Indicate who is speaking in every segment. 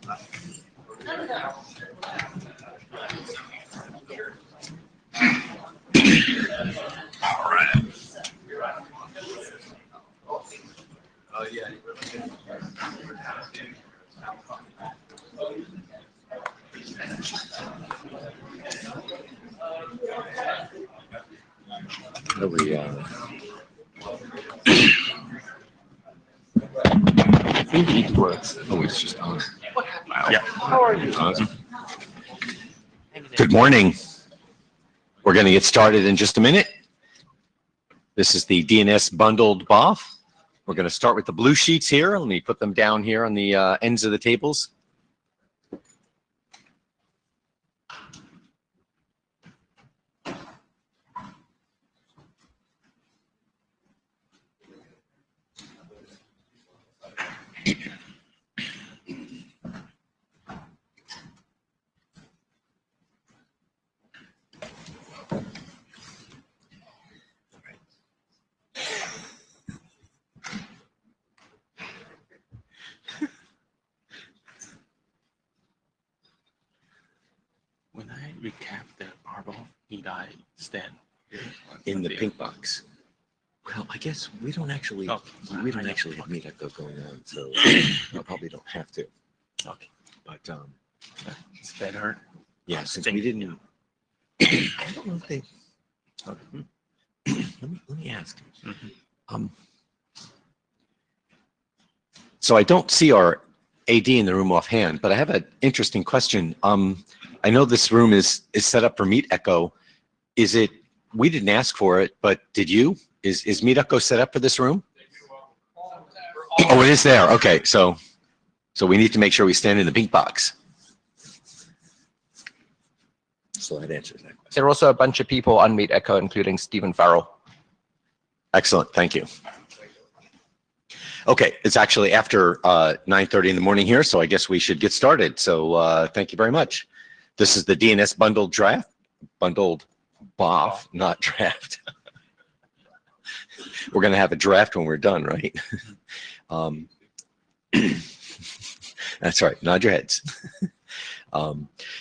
Speaker 1: All right. Oh, yeah.
Speaker 2: I think it works.
Speaker 1: Oh, it's just on. Wow.
Speaker 2: Yeah.
Speaker 1: How are you? Awesome. Good morning. We're going to get started in just a minute. This is the Dnsbundled BOF. We're going to start with the blue sheets here. Let me put them down here on the ends of the tables.
Speaker 2: When I recap the barbell, need I stand
Speaker 1: In the pink box. Well, I guess we don't actually have meet echo going on, so you probably don't have to.
Speaker 2: Okay.
Speaker 1: But
Speaker 2: It's better.
Speaker 1: yeah, since we didn't, I don't know if they. Let me ask. So I don't see our AD in the room offhand, but I have an interesting question. I know this room is set up for Meet Echo. Is it? We didn't ask for it, but did you? Is Meet Echo set up for this room? Oh, it is there. Okay, so we need to make sure we stand in the pink box. So that answers that question.
Speaker 3: There are also a bunch of people on Meet Echo, including Stephen Farrell.
Speaker 1: Excellent, thank you. Okay, it's actually after 9:30 in the morning here, so I guess we should get started. So thank you very much. This is the Dnsbundled draft, bundled BOF, not draft. We're going to have a draft when we're done, right? That's right, nod your heads.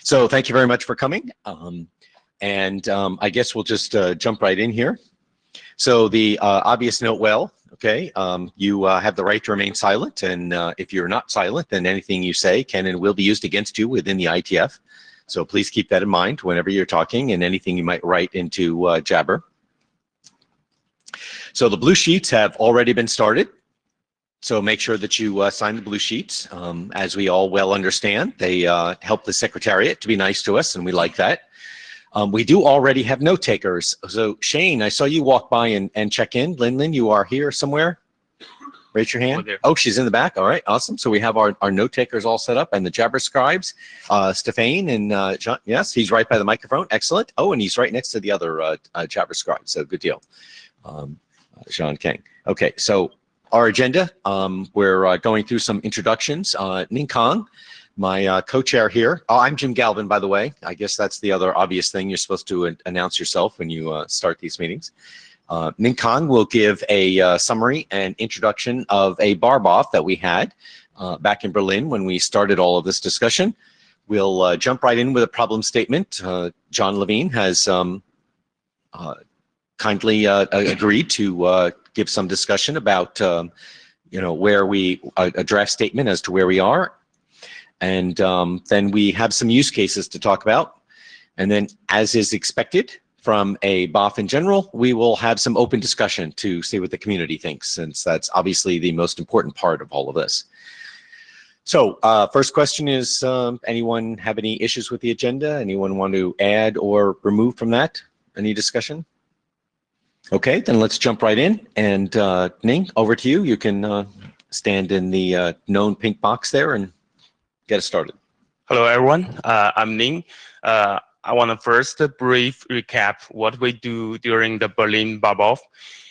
Speaker 1: So thank you very much for coming. I guess we'll just jump right in here. So the obvious note, well, okay, you have the right to remain silent, and if you're not silent, then anything you say can and will be used against you within the IETF. So please keep that in mind whenever you're talking and anything you might write into Jabber. So the blue sheets have already been started. So make sure that you sign the blue sheets. As we all well understand, they help the Secretariat to be nice to us, and we like that. We do already have note takers. So Shane, I saw you walk by and check in. Lin, you are here somewhere. Raise your hand. Oh, she's in the back. All right, awesome. So we have our note takers all set up, and the Jabber scribes, Stephane and John. Yes, he's right by the microphone. Excellent. Oh, and he's right next to the other Jabber scribe. So good deal. Sean King. Okay, so our agenda, we're going through some introductions. Ning Kang, my co-chair here. Oh, I'm Jim Galvin, by the way. I guess that's the other obvious thing. You're supposed to announce yourself when you start these meetings. Ning Kang will give a summary and introduction of a BOF that we had back in Berlin when we started all of this discussion. We'll jump right in with a problem statement. John Levine has kindly agreed to give some discussion about where a draft statement as to where we are, and then we have some use cases to talk about, and then, as is expected from a BOF in general, we will have some open discussion to see what the community thinks, since that's obviously the most important part of all of this. So first question is, anyone have any issues with the agenda? Anyone want to add or remove from that? Any discussion? Okay, then let's jump right in. And Ning, over to you. You can stand in the known pink box there and get us started.
Speaker 2: Hello, everyone. I'm Ning. I want to first brief recap what we do during the Berlin BOF.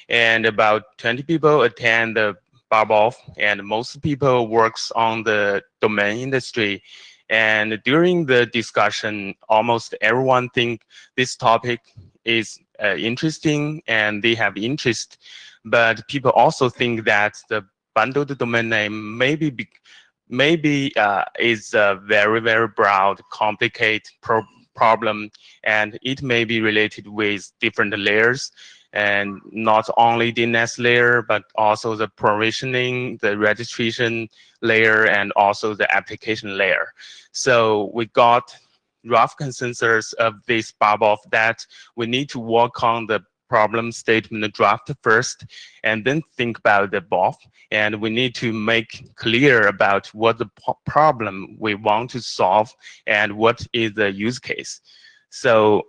Speaker 2: And about 20 people attend the BOF, and most people works on the domain industry. And during the discussion, almost everyone think this topic is interesting and they have interest, but people also think that the bundled domain name maybe is a very, very broad, complicated problem, and it may be related with different layers, and not only the DNS layer, but also the provisioning, the registration layer, and also the application layer. So we got rough consensus of this BABOF that we need to work on the problem statement draft first, and then think about the BOF. And we need to make clear about what the problem we want to solve and what is the use case. So,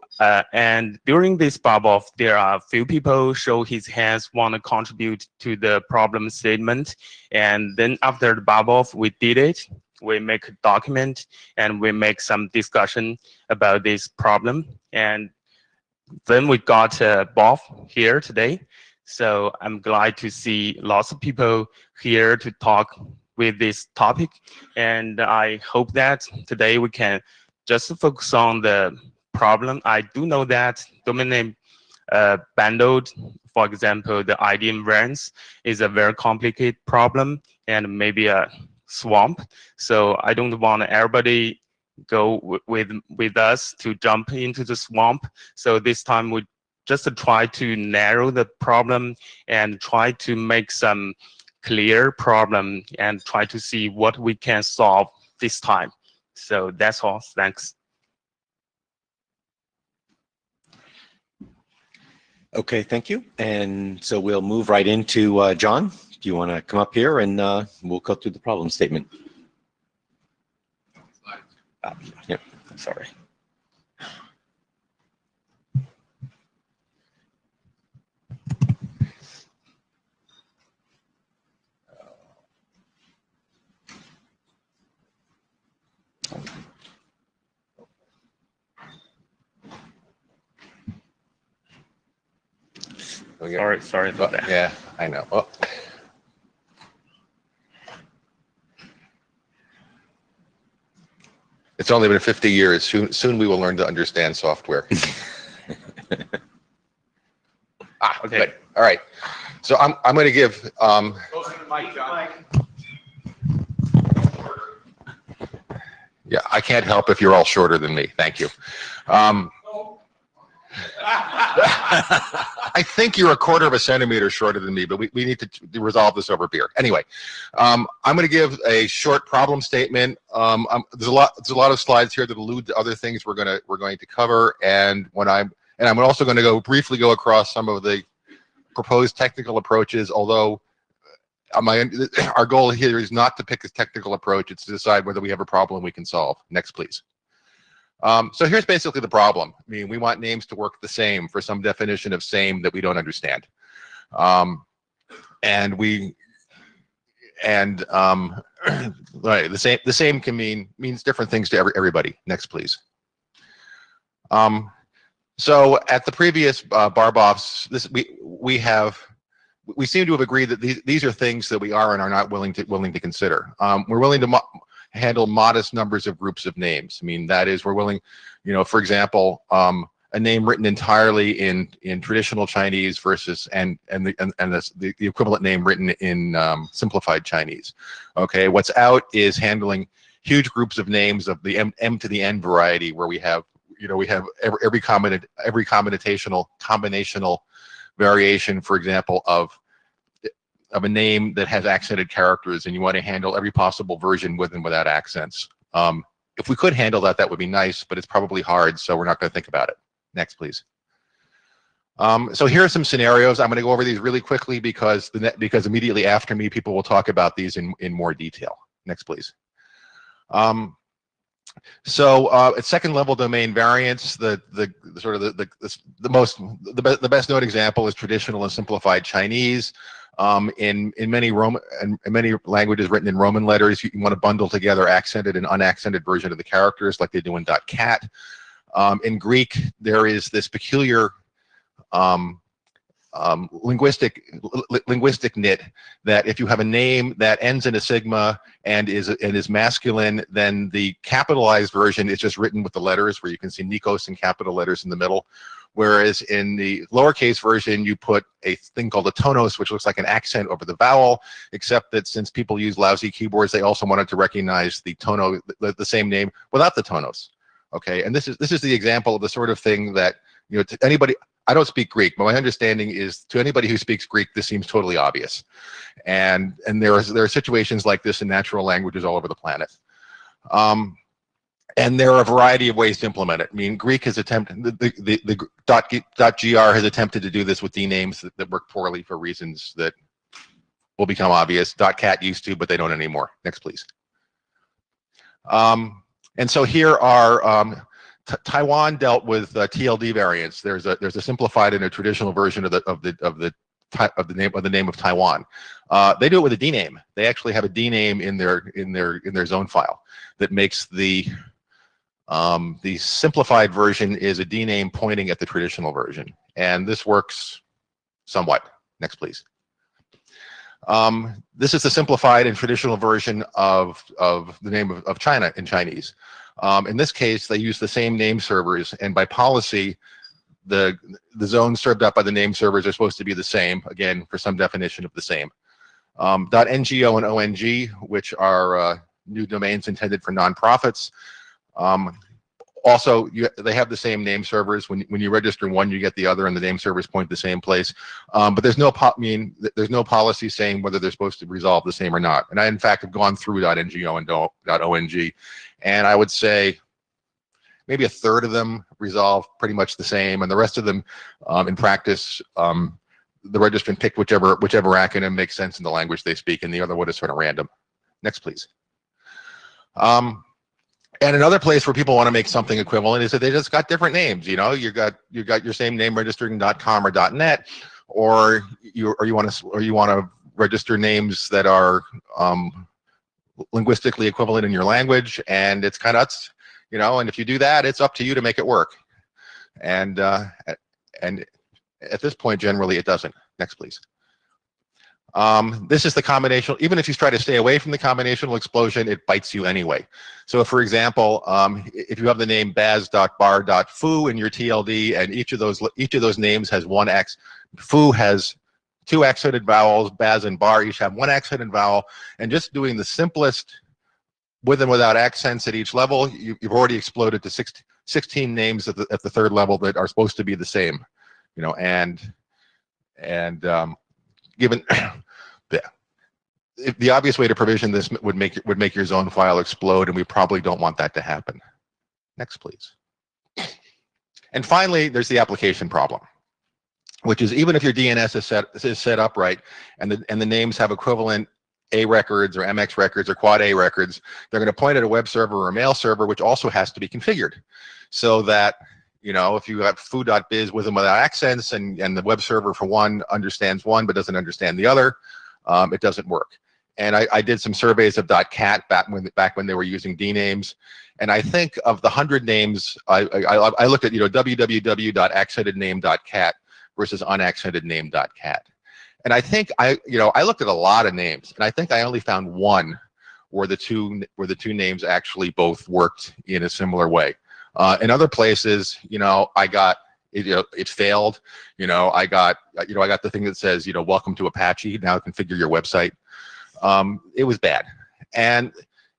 Speaker 2: and during this BABOF, there are a few people show his hands, want to contribute to the problem statement. And then after the BABOF, we did it. We make a document and we make some discussion about this problem. And then we got Bob here today. So I'm glad to see lots of people here to talk with this topic. And I hope that today we can just focus on the problem. I do know that domain name bundled, for example, the ID invariance is a very complicated problem and maybe a swamp. So I don't want everybody go with us to jump into the swamp. So this time we just try to narrow the problem and try to make some clear problem and try to see what we can solve this time. So that's all. Thanks.
Speaker 1: Okay, thank you. And so we'll move right into John. Do you want to come up here and we'll go through the problem statement? Yep, sorry.
Speaker 2: Sorry about that.
Speaker 4: Yeah, I know. Oh. It's only been 50 years. Soon we will learn to understand software.
Speaker 2: Okay.
Speaker 4: Good. All right. So I'm going to give. Yeah, I can't help if you're all shorter than me. Thank you. I think you're a quarter of a centimeter shorter than me, but we need to resolve this over beer. Anyway, I'm going to give a short problem statement. There's a lot of slides here that allude to other things we're going to cover, and I'm also going to briefly go across some of the proposed technical approaches. Although our goal here is not to pick a technical approach; it's to decide whether we have a problem we can solve. Next, please. So here's basically the problem. I mean, we want names to work the same for some definition of same that we don't understand. Right, the same can means different things to everybody. Next, please. So at the previous BARBOFs, we seem to have agreed that these are things that we are and are not willing to consider. We're willing to handle modest numbers of groups of names. I mean, that is, we're willing, for example, a name written entirely in traditional Chinese versus and the equivalent name written in simplified Chinese. Okay, what's out is handling huge groups of names of the M to the N variety, where we have every combinational variation, for example, of a name that has accented characters, and you want to handle every possible version with and without accents. If we could handle that, that would be nice, but it's probably hard, so we're not going to think about it. Next, please. So here are some scenarios. I'm going to go over these really quickly because immediately after me, people will talk about these in more detail. Next, please. At second level domain variants, the best known example is traditional and simplified Chinese. In many languages written in Roman letters, you want to bundle together accented and unaccented version of the characters like they do in .cat. In Greek, there is this peculiar linguistic nit that if you have a name that ends in a sigma and is masculine, then the capitalized version is just written with the letters, where you can see Nikos in capital letters in the middle. whereas in the lowercase version, you put a thing called a tonos, which looks like an accent over the vowel, except that since people use lousy keyboards, they also wanted to recognize the tono, the same name without the tonos. Okay, and this is the example of the sort of thing that, you know, to anybody, I don't speak Greek, but my understanding is to anybody who speaks Greek, this seems totally obvious. And there are situations like this in natural languages all over the planet. And there are a variety of ways to implement it. I mean, Greek has attempted, the .gr has attempted to do this with D-names that work poorly for reasons that will become obvious. .cat used to, but they don't anymore. Next, please. And so here are, Taiwan dealt with TLD variants. There's a simplified and a traditional version of the name of Taiwan. They do it with a D name. They actually have a D name in their zone file that makes the simplified version is a D name pointing at the traditional version, and this works somewhat. Next, please. This is the simplified and traditional version of the name of China in Chinese. In this case, they use the same name servers, and by policy, the zones served up by the name servers are supposed to be the same, again, for some definition of the same. .ngo and ONG, which are new domains intended for nonprofits. Also, they have the same name servers. When you register one, you get the other, and the name servers point to the same place. But there's no there's no policy saying whether they're supposed to resolve the same or not. And I, in fact, have gone through .ngo and .ong, and I would say maybe a third of them resolve pretty much the same, and the rest of them, in practice, the registrant picked whichever acronym makes sense in the language they speak, and the other one is sort of random. Next, please. And another place where people want to make something equivalent is that they just got different names. You know, you got your same name registered in .com or .net, or you want to register names that are linguistically equivalent in your language, and it's kind of, you know, and if you do that, it's up to you to make it work. And at this point, generally, it doesn't. Next, please. This is the combinational. Even if you try to stay away from the combinational explosion, it bites you anyway. So, for example, if you have the name baz.bar.foo in your TLD, and each of those names has one X, foo has two accented vowels, baz and bar each have one accented vowel, and just doing the simplest with and without accents at each level, you've already exploded to 16 names at the third level that are supposed to be the same, you know, and given the obvious way to provision this would make your zone file explode, and we probably don't want that to happen. Next, please. And finally, there's the application problem, which is even if your DNS is set up right, and the names have equivalent A records or MX records or quad A records, they're going to point at a web server or a mail server, which also has to be configured, so that, you know, if you have foo.biz with and without accents, and the web server for one understands one but doesn't understand the other, it doesn't work. And I did some surveys of .cat back when they were using D names, and I think of the 100 names, I looked at, you know, www.accentedname.cat versus unaccentedname.cat, and I think I looked at a lot of names, and I think I only found one where the two names actually both worked in a similar way. In other places, you know, I got it failed. You know, I got the thing that says, you know, welcome to Apache, now configure your website. It was bad, and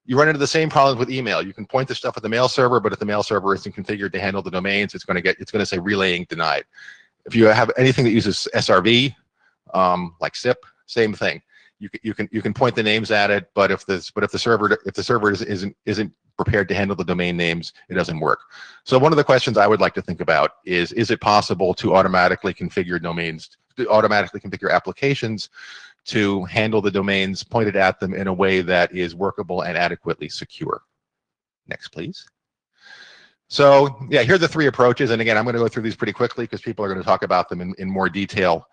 Speaker 4: you run into the same problems with email. You can point the stuff at the mail server, but if the mail server isn't configured to handle the domains, it's going to say relaying denied. If you have anything that uses SRV, like SIP, same thing. You can point the names at it, but if the server isn't prepared to handle the domain names, it doesn't work. So one of the questions I would like to think about is it possible to automatically configure domains, to automatically configure applications to handle the domains pointed at them in a way that is workable and adequately secure? Next, please. So yeah, here are the three approaches. And again, I'm going to go through these pretty quickly because people are going to talk about them in more detail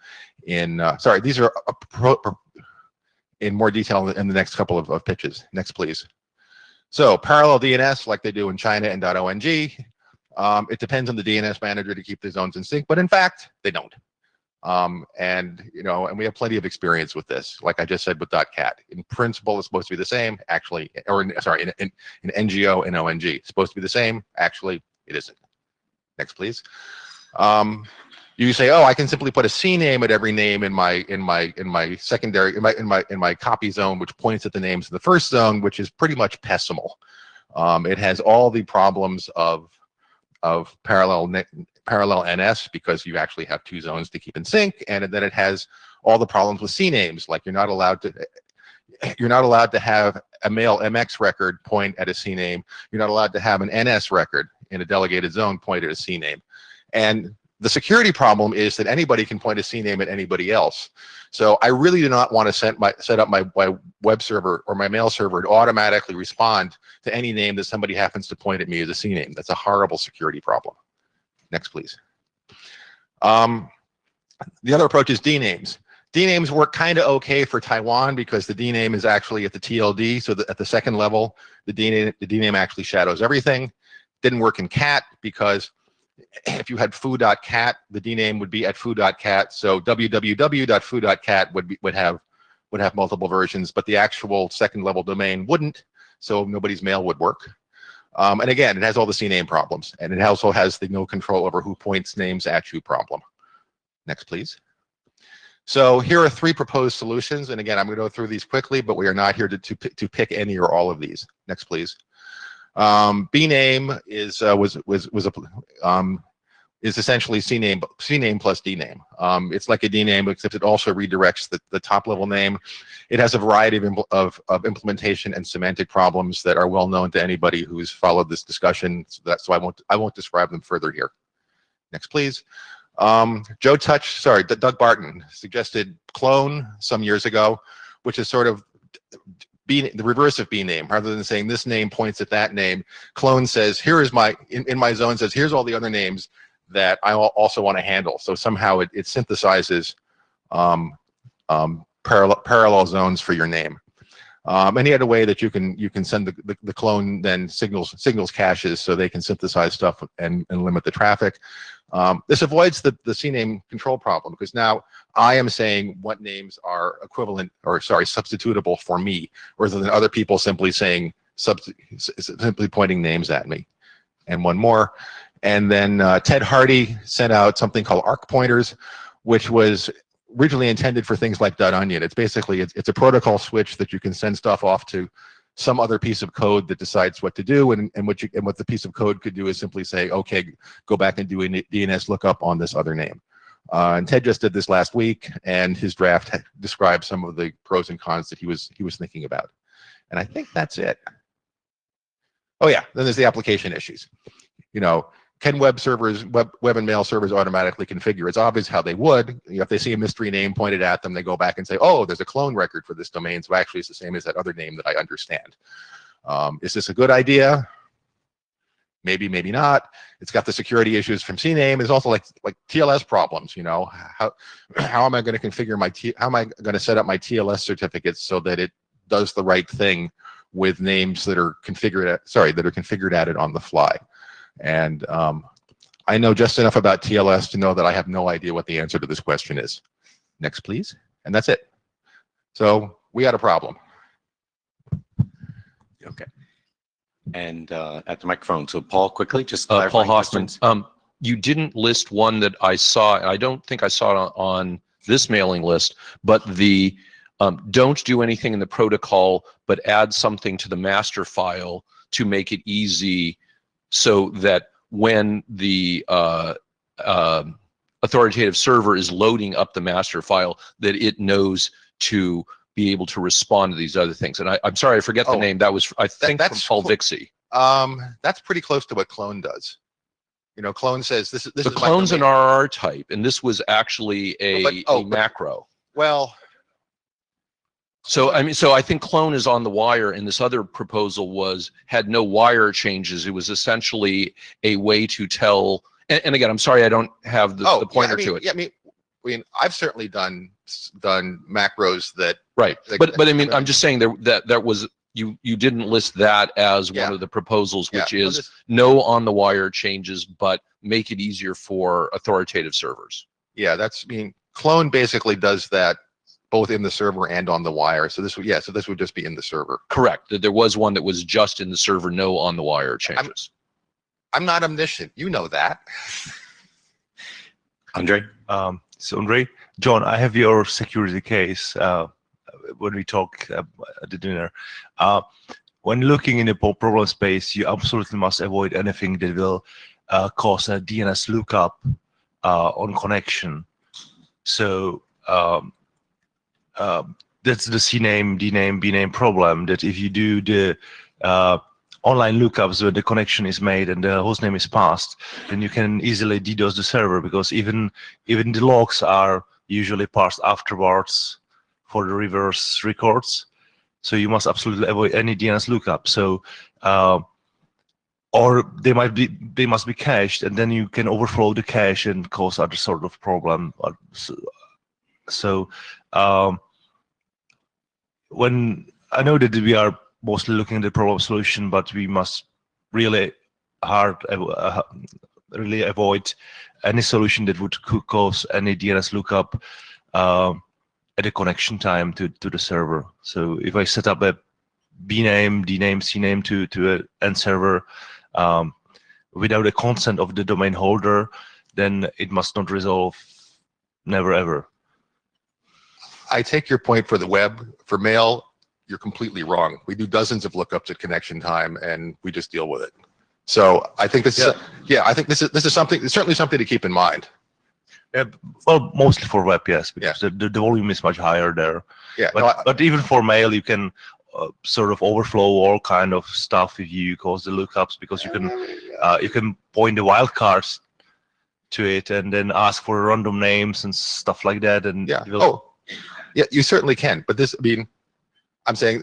Speaker 4: these are in more detail in the next couple of pitches. Next, please. So parallel DNS, like they do in China and .ong, it depends on the DNS manager to keep the zones in sync, but in fact, they don't. And we have plenty of experience with this. Like I just said with .cat, in principle, it's supposed to be the same. Actually, in NGO and ONG, it's supposed to be the same. Actually, it isn't. Next, please. You say, oh, I can simply put a CNAME at every name in my secondary in my copy zone, which points at the names in the first zone, which is pretty much pessimal. It has all the problems of parallel NS because you actually have two zones to keep in sync, and then it has all the problems with CNAMEs, like you're not allowed to have a male MX record point at a CNAME. You're not allowed to have an NS record in a delegated zone point at a CNAME. And the security problem is that anybody can point a CNAME at anybody else. So I really do not want to set up my web server or my mail server to automatically respond to any name that somebody happens to point at me as a CNAME. That's a horrible security problem. Next, please. The other approach is DNAMEs. DNAMEs work kind of okay for Taiwan because the DNAME is actually at the TLD, so that at the second level, the DNAME actually shadows everything. Didn't work in CAT because if you had foo.cat, the DNAME would be at foo.cat, so www.foo.cat would have multiple versions, but the actual second level domain wouldn't, so nobody's mail would work. And again, it has all the CNAME problems, and it also has the no control over who points names at you problem. Next, please. So here are three proposed solutions, and again, I'm going to go through these quickly, but we are not here to pick any or all of these. Next, please. BNAME is essentially CNAME plus DNAME. It's like a DNAME, except it also redirects the top level name. It has a variety of implementation and semantic problems that are well known to anybody who's followed this discussion. So I won't describe them further here. Next, please. Doug Barton suggested clone some years ago, which is sort of the reverse of BNAME. Rather than saying this name points at that name, clone says, here is in my zone says, here's all the other names that I also want to handle. So somehow it synthesizes parallel zones for your name. And he had a way that you can send the clone then signals caches so they can synthesize stuff and limit the traffic. This avoids the CNAME control problem because now I am saying what names are substitutable for me, rather than other people simply saying simply pointing names at me. And one more. And then Ted Hardy sent out something called arc pointers, which was originally intended for things like .onion. It's basically it's a protocol switch that you can send stuff off to some other piece of code that decides what to do, and what the piece of code could do is simply say, okay, go back and do a DNS lookup on this other name. And Ted just did this last week, and his draft described some of the pros and cons that he was thinking about. And I think that's it. Oh yeah, then there's the application issues. You know, can web and mail servers automatically configure? It's obvious how they would. You know, if they see a mystery name pointed at them, they go back and say, oh, there's a clone record for this domain, so actually it's the same as that other name that I understand. Is this a good idea? Maybe, maybe not. It's got the security issues from CNAME. There's also like TLS problems. You know, how am I going to configure how am I going to set up my TLS certificates so that it does the right thing with names that are configured at it on the fly? And I know just enough about TLS to know that I have no idea what the answer to this question is. Next, please. And that's it. So we had a problem.
Speaker 1: Okay. And at the microphone. So Paul, quickly, just
Speaker 3: Paul Hoffman. You didn't list one that I saw. I don't think I saw it on this mailing list, but the don't do anything in the protocol, but add something to the master file to make it easy so that when the authoritative server is loading up the master file, that it knows to be able to respond to these other things. And I'm sorry, I forget the name. That was, I think, from Paul Vixie.
Speaker 4: That's pretty close to what clone does. You know, clone says this is
Speaker 3: clone's an RR type, and this was actually a macro.
Speaker 4: Well,
Speaker 3: so I mean, so I think clone is on the wire, and this other proposal had no wire changes. It was essentially a way to tell. And again, I'm sorry, I don't have the pointer to it.
Speaker 4: Yeah, I mean, I've certainly done macros that.
Speaker 3: Right, but I mean, I'm just saying that was you didn't list that as one of the proposals, which is no on the wire changes, but make it easier for authoritative servers.
Speaker 4: Yeah, clone basically does that both in the server and on the wire. So this would just be in the server.
Speaker 3: Correct. There was one that was just in the server, no on the wire changes.
Speaker 4: I'm not omniscient. You know that.
Speaker 1: Andre?
Speaker 5: So Andre, John, I have your security case when we talk at the dinner. When looking in the problem space, you absolutely must avoid anything that will cause a DNS lookup on connection. So that's the CNAME, DNAME, BNAME problem, that if you do the online lookups where the connection is made and the hostname is passed, then you can easily DDoS the server, because even the logs are usually parsed afterwards for the reverse records. So you must absolutely avoid any DNS lookup. So or they must be cached, and then you can overflow the cache and cause other sort of problem. So when I know that we are mostly looking at the problem solution, but we must really really avoid any solution that could cause any DNS lookup at the connection time to the server. So if I set up a bname, dname, cname to an end server without the consent of the domain holder, then it must not resolve, never ever.
Speaker 4: I take your point for the web. For mail, you're completely wrong. We do dozens of lookups at connection time, and we just deal with it. So I think this is, I think this is something. It's certainly something to keep in mind.
Speaker 5: Well, mostly for web, yes, because the volume is much higher there.
Speaker 4: Yeah,
Speaker 5: but even for mail, you can sort of overflow all kind of stuff if you cause the lookups, because you can point the wildcards to it and then ask for random names and stuff like that. And
Speaker 4: yeah, you certainly can. But this, I mean, I'm saying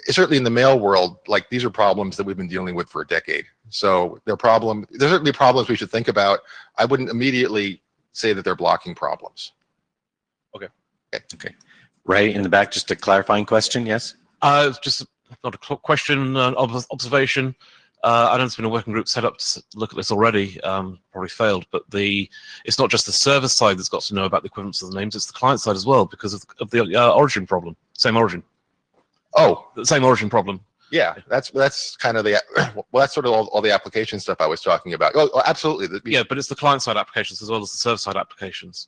Speaker 4: certainly in the mail world, like these are problems that we've been dealing with for a decade. So they're certainly problems we should think about. I wouldn't immediately say that they're blocking problems.
Speaker 3: Okay.
Speaker 1: Ray in the back, just a clarifying question, yes?
Speaker 6: Just not a question, observation. I know there's been a working group set up to look at this already, probably failed, but it's not just the server side that's got to know about the equivalence of the names, it's the client side as well, because of the origin problem, same origin.
Speaker 4: Oh.
Speaker 6: The same origin problem.
Speaker 4: Yeah, that's kind of the, well, that's sort of all the application stuff I was talking about. Oh, absolutely.
Speaker 6: Yeah, but it's the client-side applications as well as the server-side applications.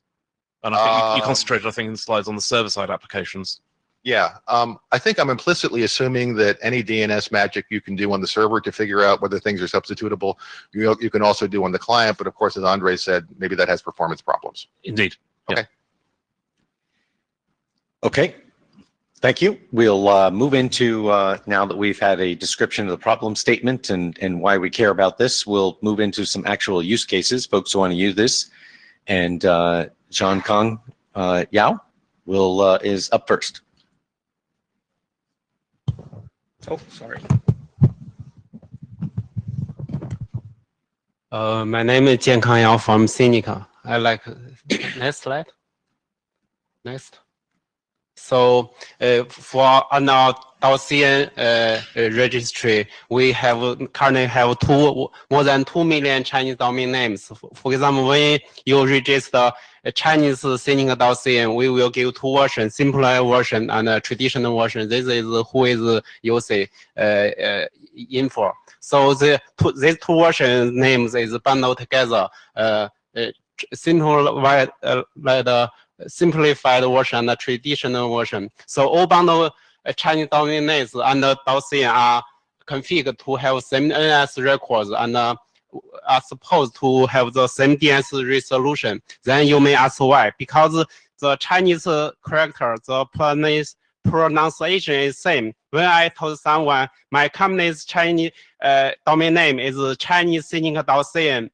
Speaker 6: And I think you concentrated, I think, in the slides on the server-side applications.
Speaker 4: Yeah, I think I'm implicitly assuming that any DNS magic you can do on the server to figure out whether things are substitutable, you can also do on the client. But of course, as Andre said, maybe that has performance problems.
Speaker 6: Indeed.
Speaker 4: Okay.
Speaker 1: Okay. Thank you. We'll move into, now that we've had a description of the problem statement and why we care about this, we'll move into some actual use cases, folks who want to use this. And John Kong Yao is up first. Oh, sorry.
Speaker 7: My name is Jiankang Yao from Sinica. I like next slide. Next. So for our .cn registry, we currently have more than 2 million Chinese domain names. For example, when you register a Chinese Sinica.cn, we will give two versions, simplified version and a traditional version. This is who is using info. So these two version names is bundled together. Simplified version and the traditional version. So all bundle Chinese domain names and .cn are configured to have same NS records and are supposed to have the same DNS resolution. Then you may ask why? Because the Chinese character, the pronunciation is same. When I told someone my company's Chinese domain name is Chinese Sinica.cn,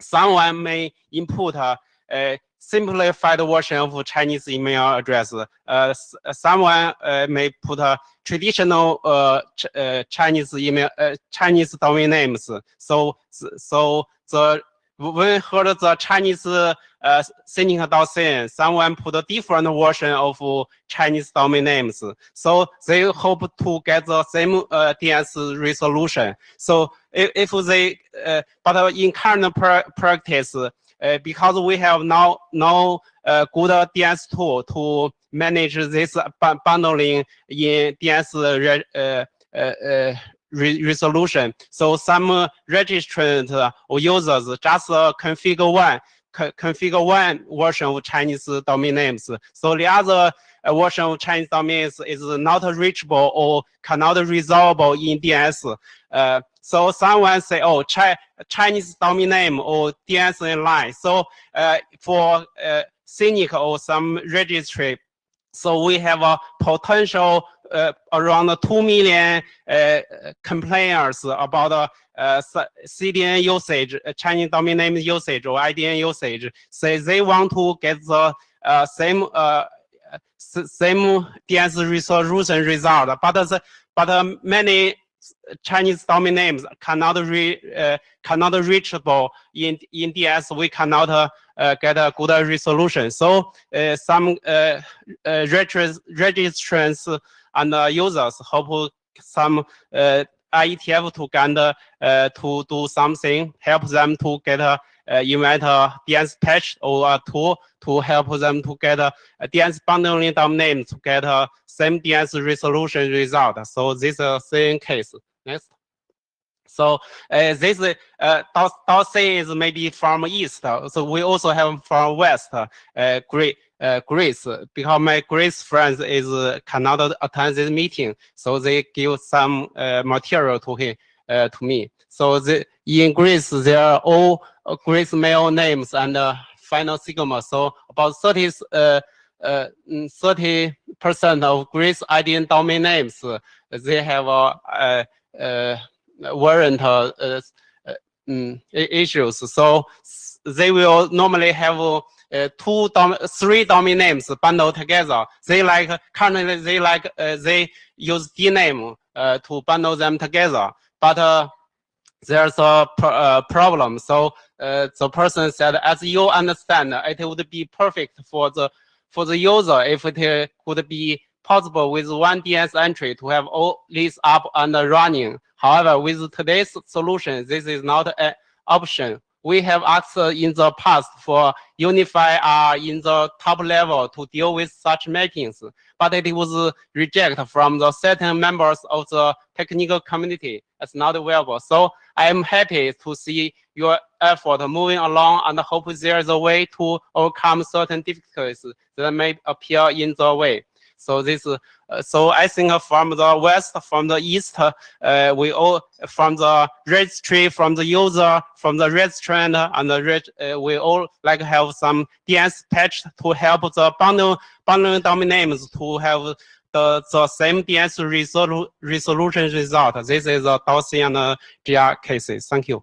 Speaker 7: someone may input a simplified version of Chinese email address. Someone may put a traditional Chinese email, Chinese domain names. So when heard the Chinese Sinica.cn, someone put a different version of Chinese domain names. So they hope to get the same DNS resolution. So if they, but in current practice, because we have now no good DNS tool to manage this bundling in DNS resolution. So some registrant or users just configure one configure one version of Chinese domain names. So the other version of Chinese domain names is not reachable or cannot resolvable in DNS. So someone say, oh, Chinese domain name or DNS inline. So for Cynic or some registry, so we have a potential around 2 million complainers about CDN usage, Chinese domain name usage or IDN usage. Say they want to get the same DNS resolution result, but many Chinese domain names cannot reachable in DNS. We cannot get a good resolution. So some registrants and users hope some IETF to get to do something, help them to get invent a DNS patch or a tool to help them to get a DNS bundling domain name to get same DNS resolution result. So this is the same case. Next. So this DOC is maybe from east. So we also have from west, Greece, because my Greece friends cannot attend this meeting, so they give some material to him, to me. So in Greece, there are all Greece male names and final sigma. So about 30% of Greece IDN domain names, they have warrant issues. So they will normally have 3 domain names bundled together. Currently they use DNAME to bundle them together, but there's a problem. So the person said, as you understand, it would be perfect for the user if it could be possible with one DNS entry to have all these up and running. However, with today's solution, this is not an option. We have asked in the past for Unify in the top level to deal with such mappings, but it was rejected from the certain members of the technical community. It's not available. So I am happy to see your effort moving along and hope there is a way to overcome certain difficulties that may appear in the way. So this, so I think from the west, from the east, we all from the registry, from the user, from the registrant, and we all like have some DNS patch to help the bundling domain names to have the same DNS resolution result. This is the DOC and GR cases. Thank you.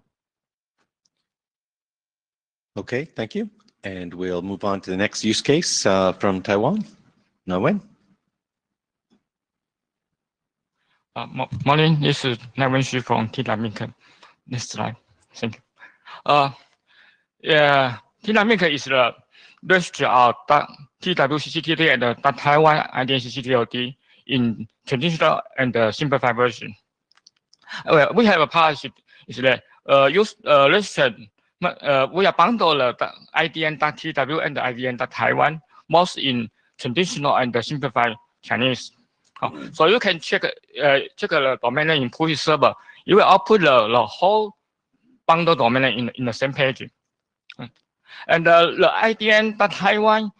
Speaker 1: Okay, thank you. And we'll move on to the next use case from Taiwan. Nguyen.
Speaker 8: Morning, this is Nguyen Xu from Dnsbundled. Next slide. Thank you. Dnsbundled is the registry of TWCCTLD and the Taiwan IDN in traditional and simplified version. Well, we have a policy is that use registered. We are bundle the IDN.TW and the IDN.Taiwan, most in traditional and simplified Chinese. So you can check the domain name in Push server. You will output the whole bundle domain name in the same page. And the IDN.Taiwan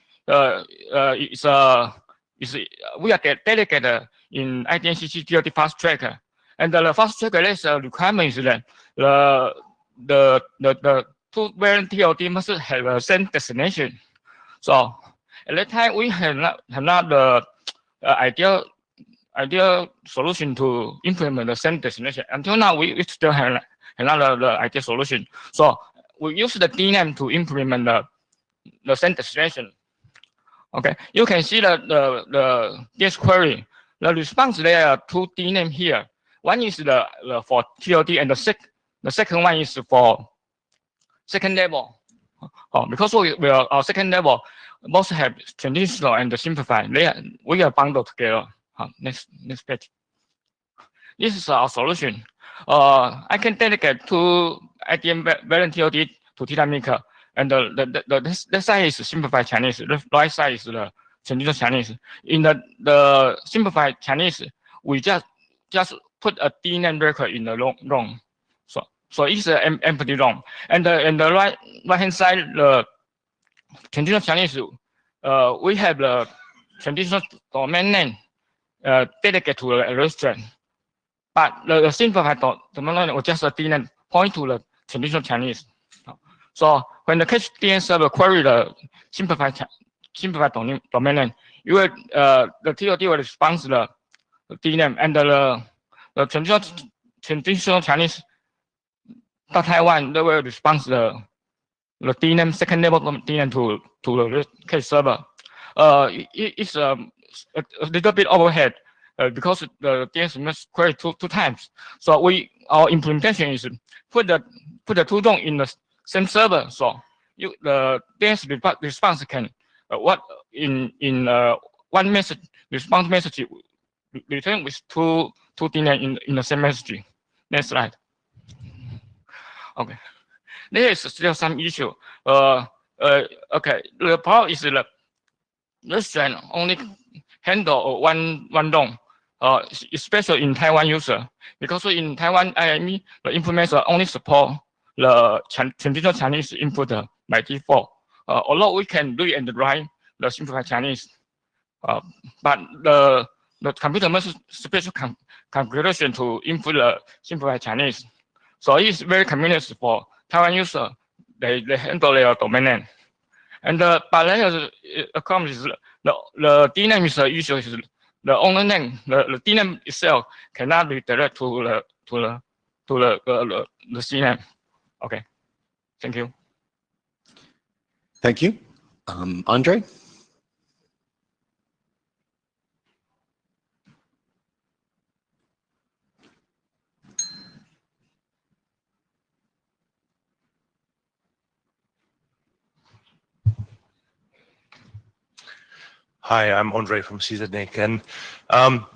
Speaker 8: we are dedicated in IDN CCTLD fast tracker. And the fast tracker is a requirement is that the two variant TLD must have the same destination. So at that time we have not the ideal solution to implement the same destination. Until now, we still have another ideal solution. So we use the DNAME to implement the same destination. Okay, you can see this query. The response there are 2 DNAME here. One is the for TLD, and the second one is for second level. Because our second level both have traditional and simplified. We are bundled together. Next page. This is our solution. I can dedicate 2 IDN variant TLD to Dnsbundled, and the left side is simplified Chinese, the right side is the traditional Chinese. In the simplified Chinese, we just put a DNAME record in the ROM. So it's an empty ROM. And the right hand side, the traditional Chinese, we have the traditional domain name dedicated to a restaurant, but the simplified domain name was just a DNAM point to the traditional Chinese. So when the cache DNAM server query the simplified domain name, you will the TOD will respond to the DNAM, and the traditional Chinese Taiwan, they will respond to the DNAM second level DNAM to the cache server. It's a little bit overhead because the DNS must query two times. So our implementation is put the two DOM in the same server. So the DNS response can what in one message response message return with two DNS in the same message. Next slide. Okay, there is still some issue. Okay, the problem is the restaurant only handle one DOM, especially in Taiwan user, because in Taiwan IME the information only support the traditional Chinese input by default. Although we can read and write the simplified Chinese, but the computer must special configuration to input the simplified Chinese. So it's very convenient for Taiwan user. They handle their domain name. And but then comes the DNAM is the issue is the owner name. The DNAM itself cannot redirect to the CNAME. Okay, thank you.
Speaker 1: Thank you. Andre?
Speaker 5: Hi, I'm Andre from CZNIC, and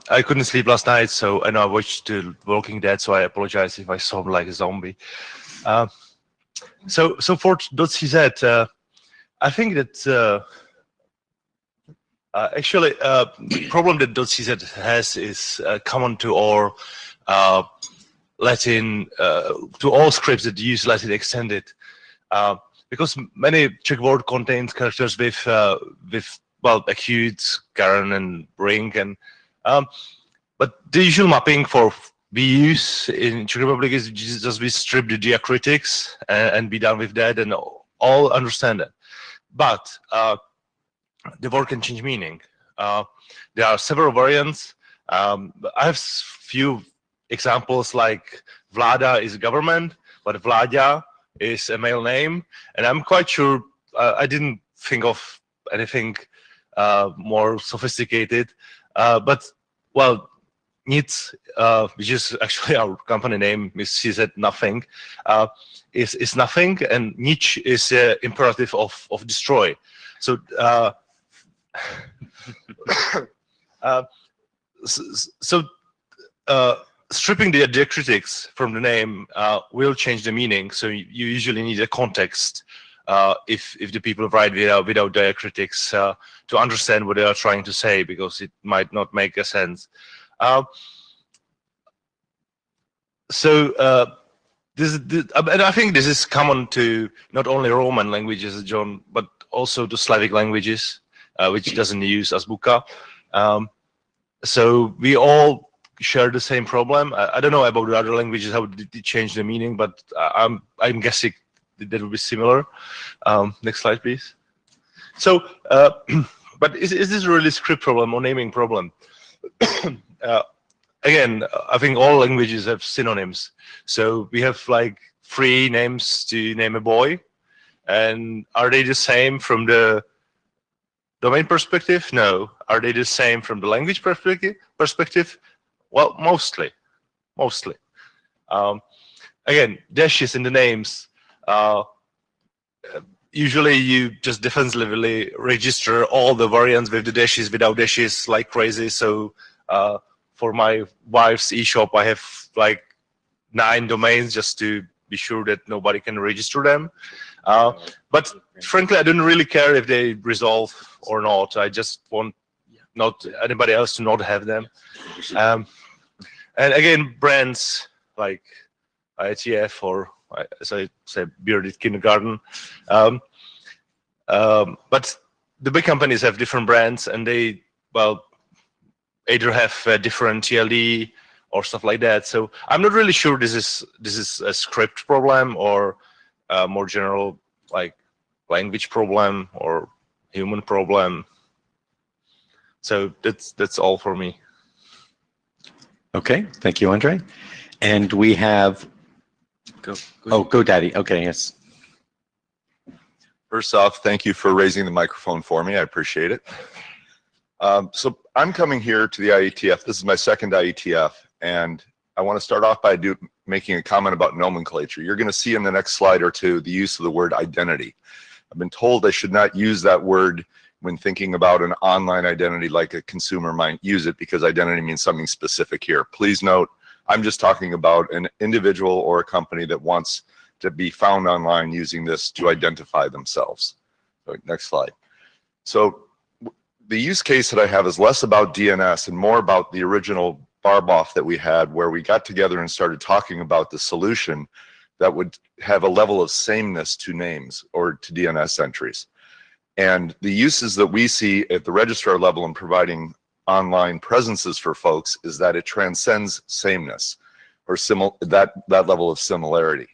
Speaker 5: I couldn't sleep last night, so I know I watched The Walking Dead, so I apologize if I sound like a zombie. So for .cz, I think that actually the problem that .cz has is common to all Latin, to all scripts that use Latin extended, because many Czech word contains characters with well, acute, Karen, and ring, and but the usual mapping for we use in Czech Republic is just we strip the diacritics and be done with that, and all understand that. But the word can change meaning. There are several variants. I have few examples, like Vláda is government, but Vláďa is a male name, and I'm quite sure I didn't think of anything more sophisticated, but well, Nic, which is actually our company name, is CZ nothing, is nothing, and Nic is imperative of destroy. So stripping the diacritics from the name will change the meaning. So you usually need a context if the people write without diacritics to understand what they are trying to say, because it might not make a sense. And I think this is common to not only Roman languages, John, but also to Slavic languages, which doesn't use Azbuka. So we all share the same problem. I don't know about the other languages, how did it change the meaning, but I'm guessing that would be similar. Next slide, please. So, but is this really a script problem or naming problem? Again, I think all languages have synonyms. So we have like 3 names to name a boy. And are they the same from the domain perspective? No. Are they the same from the language perspective? Well, mostly. Again, dashes in the names. Usually you just defensively register all the variants with the dashes, without dashes, like crazy. So for my wife's eShop, I have like 9 domains just to be sure that nobody can register them. But frankly, I don't really care if they resolve or not. I just want not anybody else to not have them. And again, brands like IETF or, as I say, Bearded Kindergarten. But the big companies have different brands, and they, well, either have different TLD or stuff like that. So I'm not really sure this is a script problem or a more general like language problem or human problem. So that's all for me.
Speaker 1: Okay, thank you, Andre. And we have, GoDaddy. Okay, yes.
Speaker 9: First off, thank you for raising the microphone for me. I appreciate it. So I'm coming here to the IETF. This is my second IETF, and I want to start off by making a comment about nomenclature. You're going to see in the next slide or two the use of the word identity. I've been told I should not use that word when thinking about an online identity like a consumer might use it, because identity means something specific here. Please note, I'm just talking about an individual or a company that wants to be found online using this to identify themselves. So, next slide. So the use case that I have is less about DNS and more about the original barb-off that we had, where we got together and started talking about the solution that would have a level of sameness to names or to DNS entries. And the uses that we see at the registrar level in providing online presences for folks is that it transcends sameness or that level of similarity.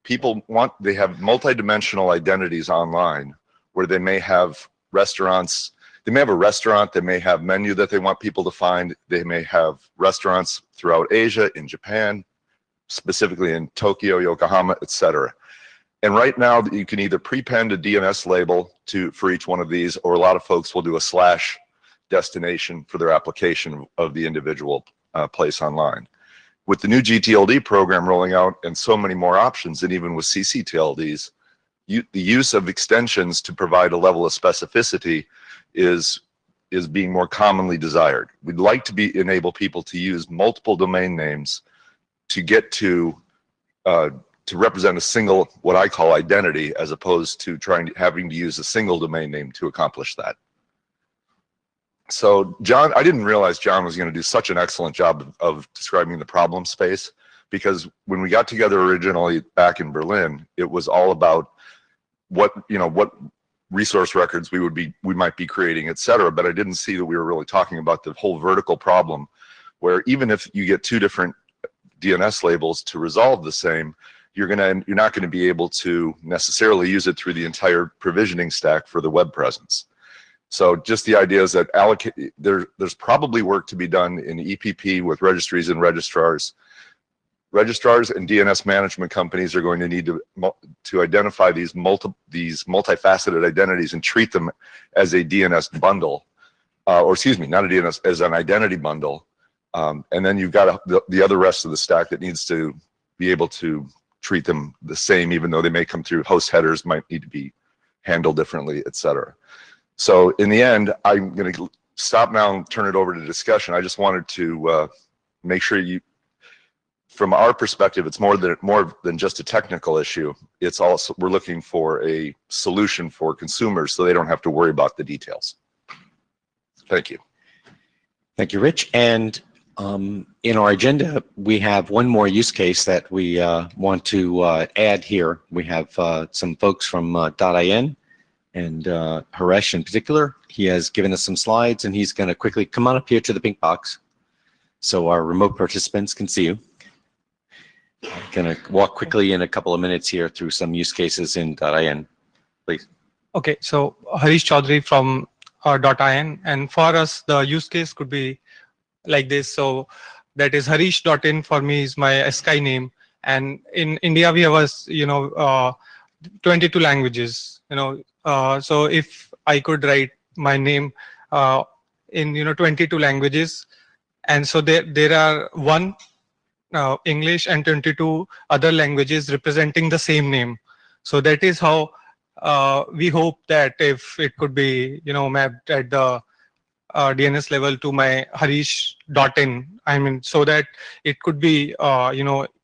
Speaker 9: People they have multidimensional identities online where they may have restaurants, they may have a restaurant, they may have menu that they want people to find, they may have restaurants throughout Asia, in Japan, specifically in Tokyo, Yokohama, etc. And right now you can either prepend a DNS label for each one of these, or a lot of folks will do a / destination for their application of the individual place online. With the new GTLD program rolling out and so many more options, and even with CCTLDs, the use of extensions to provide a level of specificity is being more commonly desired. We'd like to enable people to use multiple domain names to get to represent a single, what I call identity, as opposed to having to use a single domain name to accomplish that. So John, I didn't realize John was going to do such an excellent job of describing the problem space, because when we got together originally back in Berlin, it was all about what resource records we might be creating, et cetera. But I didn't see that we were really talking about the whole vertical problem, where even if you get two different DNS labels to resolve the same, you're not going to be able to necessarily use it through the entire provisioning stack for the web presence. So just the idea is that there's probably work to be done in EPP with registries and registrars. Registrars and DNS management companies are going to need to identify these multifaceted identities and treat them as a DNS bundle, or excuse me, not a DNS, as an identity bundle. And then you've got the other rest of the stack that needs to be able to treat them the same, even though they may come through host headers, might need to be handled differently, et cetera. So in the end, I'm going to stop now and turn it over to discussion. I just wanted to make sure from our perspective, it's more than just a technical issue. It's also, we're looking for a solution for consumers so they don't have to worry about the details. Thank you.
Speaker 1: Thank you, Rich. And in our agenda, we have one more use case that we want to add here. We have some folks from .in, and Haresh in particular. He has given us some slides, and he's going to quickly come on up here to the pink box so our remote participants can see you. I'm going to walk quickly in a couple of minutes here through some use cases in .in, please.
Speaker 10: Okay, so Harish Chaudhary from .in, and for us the use case could be like this. So that is Harish.in for me is my Sky name, and in India we have 22 languages. So if I could write my name in 22 languages, and so there are one English and 22 other languages representing the same name. So that is how we hope that if it could be mapped at the DNS level to my Harish.in, I mean, so that it could be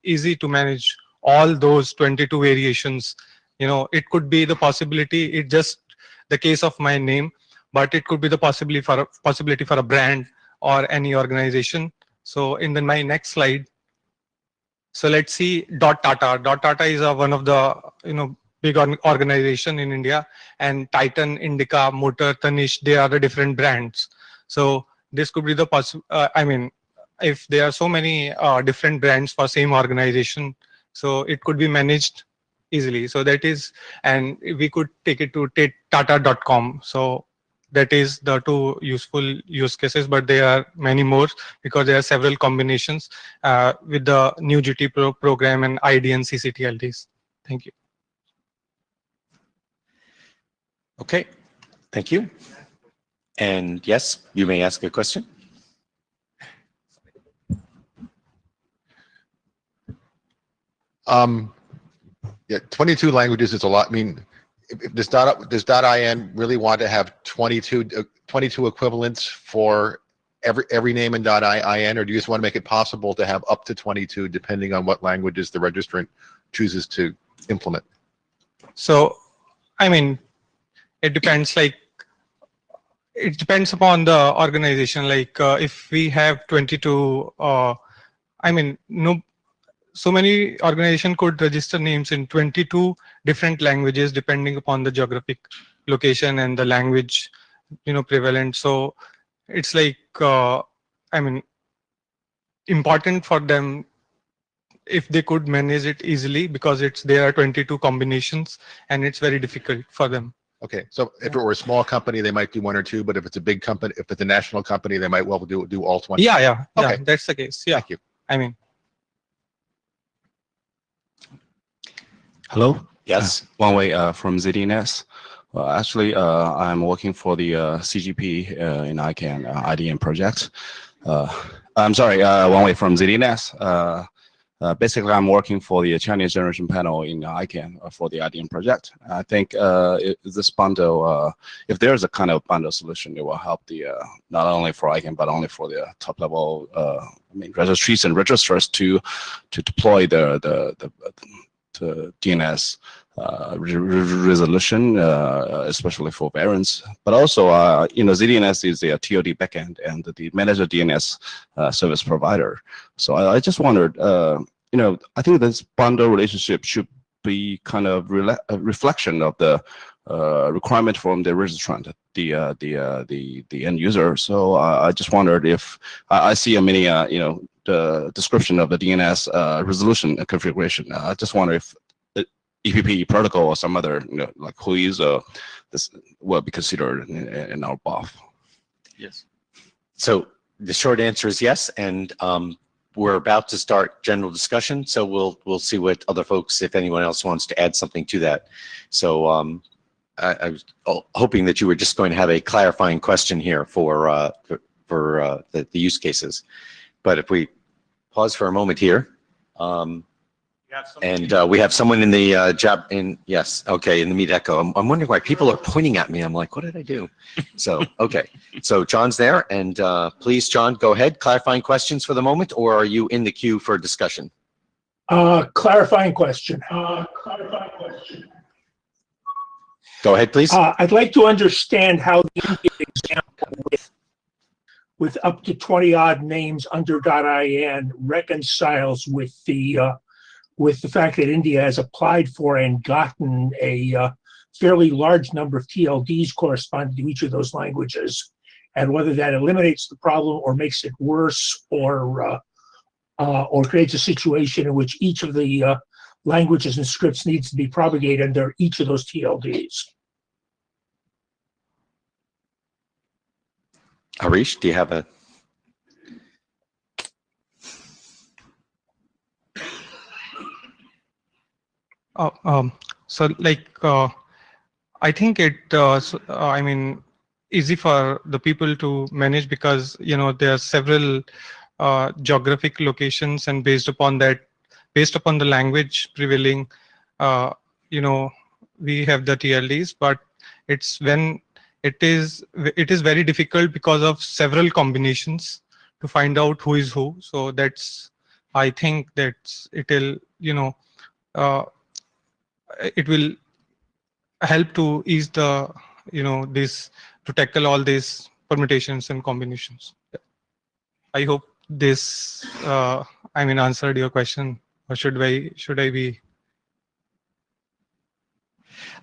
Speaker 10: easy to manage all those 22 variations. It could be the possibility, it's just the case of my name, but it could be the possibility for a brand or any organization. So in my next slide, so let's see .tata. .tata is one of the big organization in India, and Titan, Indica, Motor, Tanish, they are the different brands. So this could be the I mean, if there are so many different brands for same organization, so it could be managed easily. So that is, and we could take it to tata.com. So that is the two useful use cases, but there are many more because there are several combinations with the new GT program and ID and CCTLDs. Thank you.
Speaker 1: Okay, thank you. And yes, you may ask a question.
Speaker 4: Yeah, 22 languages is a lot. I mean, does .in really want to have 22 equivalents for every name in .in, or do you just want to make it possible to have up to 22 depending on what languages the registrant chooses to implement?
Speaker 10: So, I mean, it depends. Like, it depends upon the organization. Like, if we have 22, I mean, no. So many organizations could register names in 22 different languages depending upon the geographic location and the language, prevalent. So it's like, I mean, important for them if they could manage it easily, because there are 22 combinations and it's very difficult for them.
Speaker 4: Okay, so if it were a small company, they might do one or two, but if it's a big company, if it's a national company, they might well do all 20.
Speaker 10: Yeah,
Speaker 4: Okay.
Speaker 10: that's the case. Yeah.
Speaker 4: Thank you.
Speaker 10: I mean.
Speaker 11: Hello?
Speaker 1: Yes.
Speaker 11: One way from ZDNS. Well, actually, I'm working for the CGP in ICANN IDM project. I'm sorry, one way from ZDNS. Basically, I'm working for the Chinese generation panel in ICANN for the IDM project. I think this bundle, if there's a kind of bundle solution, it will help the not only for ICANN but only for the top level registries and registers to deploy the DNS resolution, especially for variants. But also, ZDNS is the TOD backend and the manager DNS service provider. So I just wondered, I think this bundle relationship should be kind of a reflection of the requirement from the registrant, the end user. So I just wondered if I see a many, the description of the DNS resolution configuration. I just wonder if the EPP protocol or some other, like WHOIS, this will be considered in our BOF.
Speaker 6: Yes.
Speaker 1: So the short answer is yes, and we're about to start general discussion. So we'll see what other folks, if anyone else wants to add something to that. So I was hoping that you were just going to have a clarifying question here for the use cases. But if we pause for a moment here, and we have someone in the yes, okay, in the Meet Echo. I'm wondering why people are pointing at me. I'm like, what did I do? So, okay, so John's there, and please, John, go ahead. Clarifying questions for the moment, or are you in the queue for discussion?
Speaker 12: Clarifying question.
Speaker 1: Go ahead, please.
Speaker 12: I'd like to understand how the Indian example with up to 20 odd names under .in reconciles with the fact that India has applied for and gotten a fairly large number of TLDs corresponding to each of those languages, and whether that eliminates the problem or makes it worse, or creates a situation in which each of the languages and scripts needs to be propagated under each of those TLDs.
Speaker 1: Harish, do you have a?
Speaker 10: So like, I think it, I mean, easy for the people to manage, because, there are several geographic locations, and based upon the language prevailing, we have the TLDs, but it's when it is very difficult because of several combinations to find out who is who. So I think it'll, it will help to ease the, to tackle all these permutations and combinations. I hope this, answered your question, or should I be?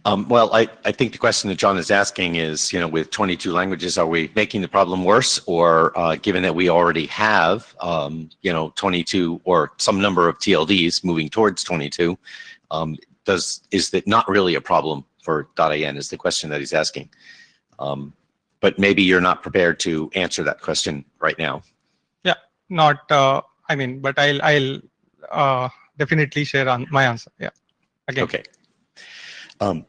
Speaker 1: Well, I think the question that John is asking is, with 22 languages, are we making the problem worse, or given that we already have, 22 or some number of TLDs moving towards 22, is that not really a problem for .in is the question that he's asking. But maybe you're not prepared to answer that question right now.
Speaker 10: Yeah, not, but I'll definitely share on my answer. Yeah. Again.
Speaker 1: Okay.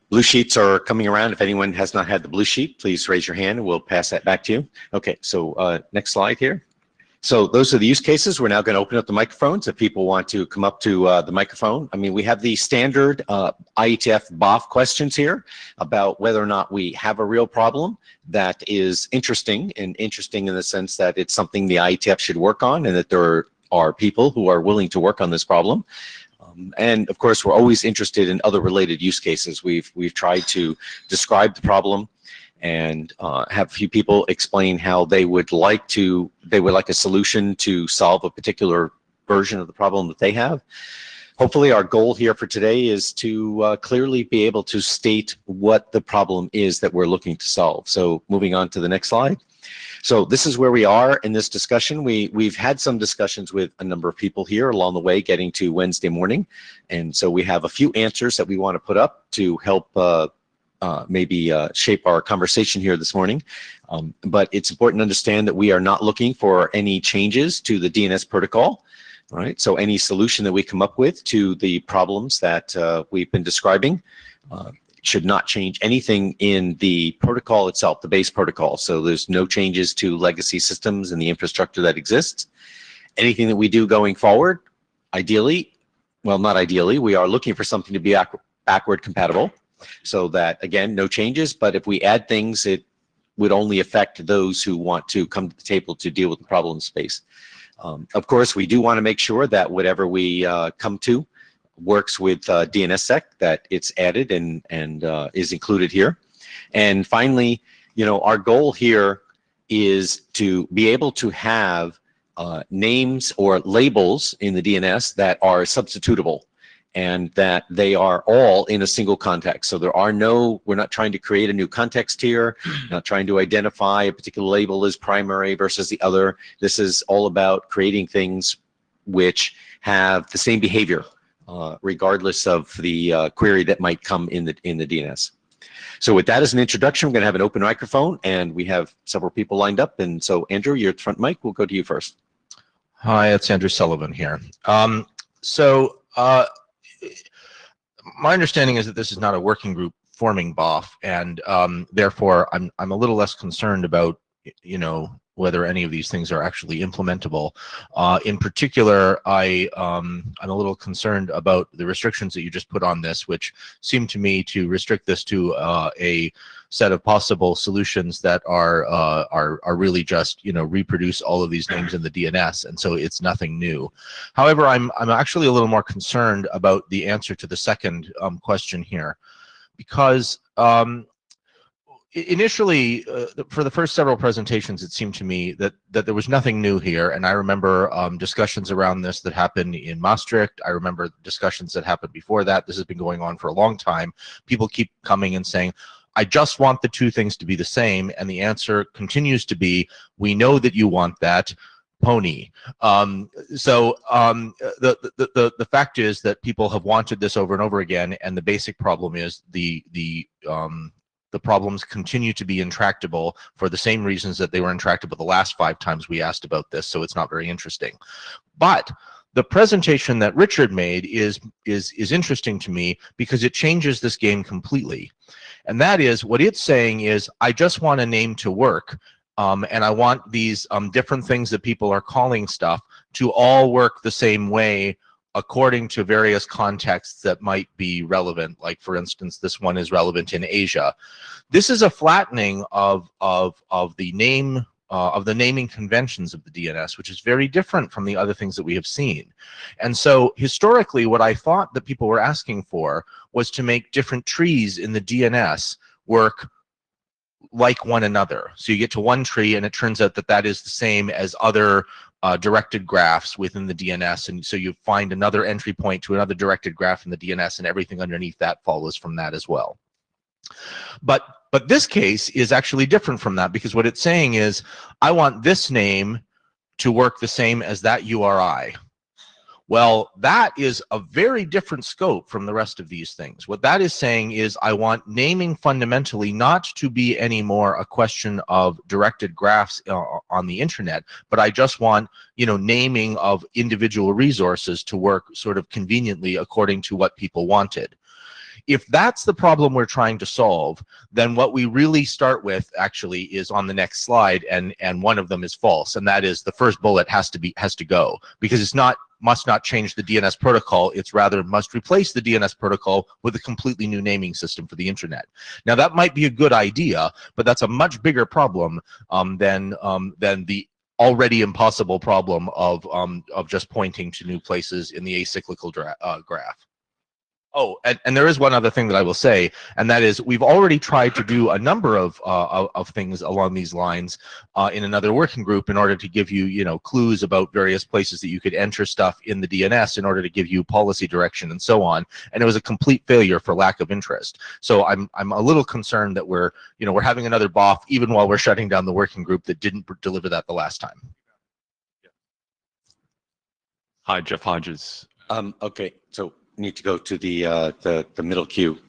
Speaker 1: Blue sheets are coming around. If anyone has not had the blue sheet, please raise your hand and we'll pass that back to you. Okay, so next slide here. So those are the use cases. We're now going to open up the microphones if people want to come up to the microphone. I mean, we have the standard IETF BOF questions here about whether or not we have a real problem that is interesting, and interesting in the sense that it's something the IETF should work on and that there are people who are willing to work on this problem. And of course, we're always interested in other related use cases. We've tried to describe the problem and have a few people explain how they would like a solution to solve a particular version of the problem that they have. Hopefully, our goal here for today is to clearly be able to state what the problem is that we're looking to solve. So moving on to the next slide. So this is where we are in this discussion. We've had some discussions with a number of people here along the way getting to Wednesday morning. And so we have a few answers that we want to put up to help maybe shape our conversation here this morning. But it's important to understand that we are not looking for any changes to the DNS protocol. All right, so any solution that we come up with to the problems that we've been describing should not change anything in the protocol itself, the base protocol. So there's no changes to legacy systems and the infrastructure that exists. Anything that we do going forward, ideally, well, not ideally, we are looking for something to be backward compatible, so that, again, no changes, but if we add things, it would only affect those who want to come to the table to deal with the problem space. Of course, we do want to make sure that whatever we come to works with DNSSEC, that it's added and is included here. And finally, our goal here is to be able to have names or labels in the DNS that are substitutable and that they are all in a single context. So we're not trying to create a new context here, not trying to identify a particular label as primary versus the other. This is all about creating things which have the same behavior, regardless of the query that might come in the DNS. So with that as an introduction, we're going to have an open microphone, and we have several people lined up. And so, Andrew, you're at the front mic. We'll go to you first.
Speaker 3: Hi, it's Andrew Sullivan here. My understanding is that this is not a working group forming BOF, and therefore I'm a little less concerned about whether any of these things are actually implementable. In particular, I'm a little concerned about the restrictions that you just put on this, which seem to me to restrict this to a set of possible solutions that are really just reproduce all of these names in the DNS, and so it's nothing new. However, I'm actually a little more concerned about the answer to the second question here, because initially, for the first several presentations, it seemed to me that there was nothing new here, and I remember discussions around this that happened in Maastricht. I remember discussions that happened before that. This has been going on for a long time. People keep coming and saying, I just want the two things to be the same, and the answer continues to be, we know that you want that, pony. The fact is that people have wanted this over and over again, and the basic problem is the problems continue to be intractable for the same reasons that they were intractable the last 5 times we asked about this, so it's not very interesting. But the presentation that Richard made is interesting to me because it changes this game completely. And that is, what it's saying is, I just want a name to work, and I want these different things that people are calling stuff to all work the same way according to various contexts that might be relevant. Like, for instance, this one is relevant in Asia. This is a flattening of the name of the naming conventions of the DNS, which is very different from the other things that we have seen. And so historically, what I thought that people were asking for was to make different trees in the DNS work like one another. So you get to one tree and it turns out that that is the same as other directed graphs within the DNS, and so you find another entry point to another directed graph in the DNS, and everything underneath that follows from that as well. But this case is actually different from that, because what it's saying is, I want this name to work the same as that URI. Well, that is a very different scope from the rest of these things. What that is saying is, I want naming fundamentally not to be anymore a question of directed graphs on the internet, but I just want, you know, naming of individual resources to work sort of conveniently according to what people wanted. If that's the problem we're trying to solve, then what we really start with actually is on the next slide, and one of them is false, and that is the first bullet has to go, because it's must not change the DNS protocol. It's rather must replace the DNS protocol with a completely new naming system for the internet. Now that might be a good idea, but that's a much bigger problem than the already impossible problem of just pointing to new places in the acyclical graph. Oh, and there is one other thing that I will say, and that is, we've already tried to do a number of things along these lines in another working group in order to give you, you know, clues about various places that you could enter stuff in the DNS in order to give you policy direction and so on. And it was a complete failure for lack of interest. So I'm a little concerned that we're having another BOF even while we're shutting down the working group that didn't deliver that the last time.
Speaker 13: Hi, Jeff Hodges.
Speaker 1: Okay, so need to go to the middle queue.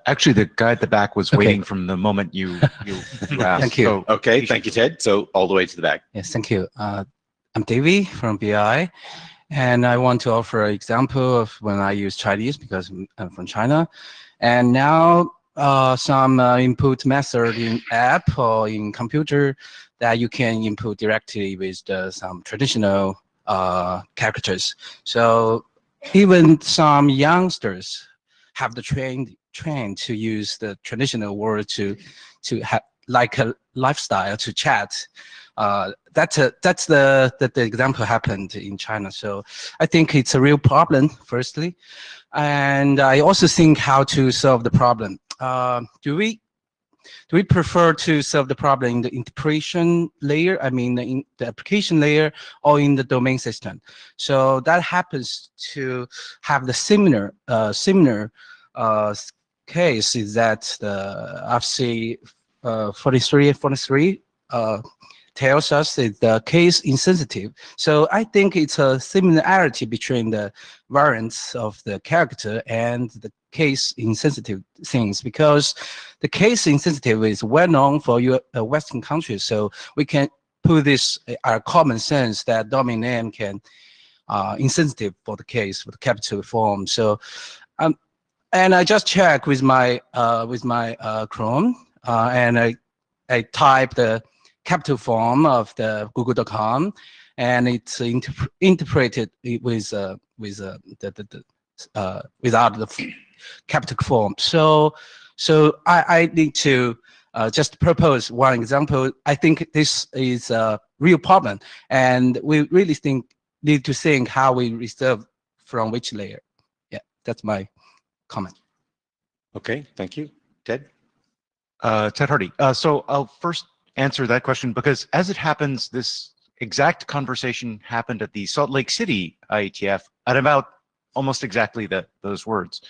Speaker 13: Actually, the guy at the back was waiting from the moment you asked.
Speaker 14: Thank you.
Speaker 13: So
Speaker 1: Okay, thank you, Ted. So all the way to the back.
Speaker 14: Yes, thank you. I'm Davey from BI, and I want to offer an example of when I use Chinese, because I'm from China. And now some input method in app or in computer that you can input directly with some traditional characters. So even some youngsters have the train to use the traditional word to have like a lifestyle to chat. That's the example happened in China. So I think it's a real problem, firstly, and I also think how to solve the problem. Do we prefer to solve the problem in the integration layer, I mean in the application layer, or in the domain system? So that happens to have the similar case is that the FC 43 tells us that the case insensitive. So I think it's a similarity between the variants of the character and the case insensitive things, because the case insensitive is well known for Western countries. So we can put this our common sense that domain name can insensitive for the case for the capital form. So and I just checked with my Chrome and I typed the capital form of the google.com, and it's interpreted without the capital form. So I need to just propose one example. I think this is a real problem, and we really need to think how we resolve from which layer. Yeah, that's my comment.
Speaker 1: Okay, thank you. Ted?
Speaker 13: Ted Hardy. So I'll first answer that question, because as it happens, this exact conversation happened at the Salt Lake City IETF at about almost exactly those words.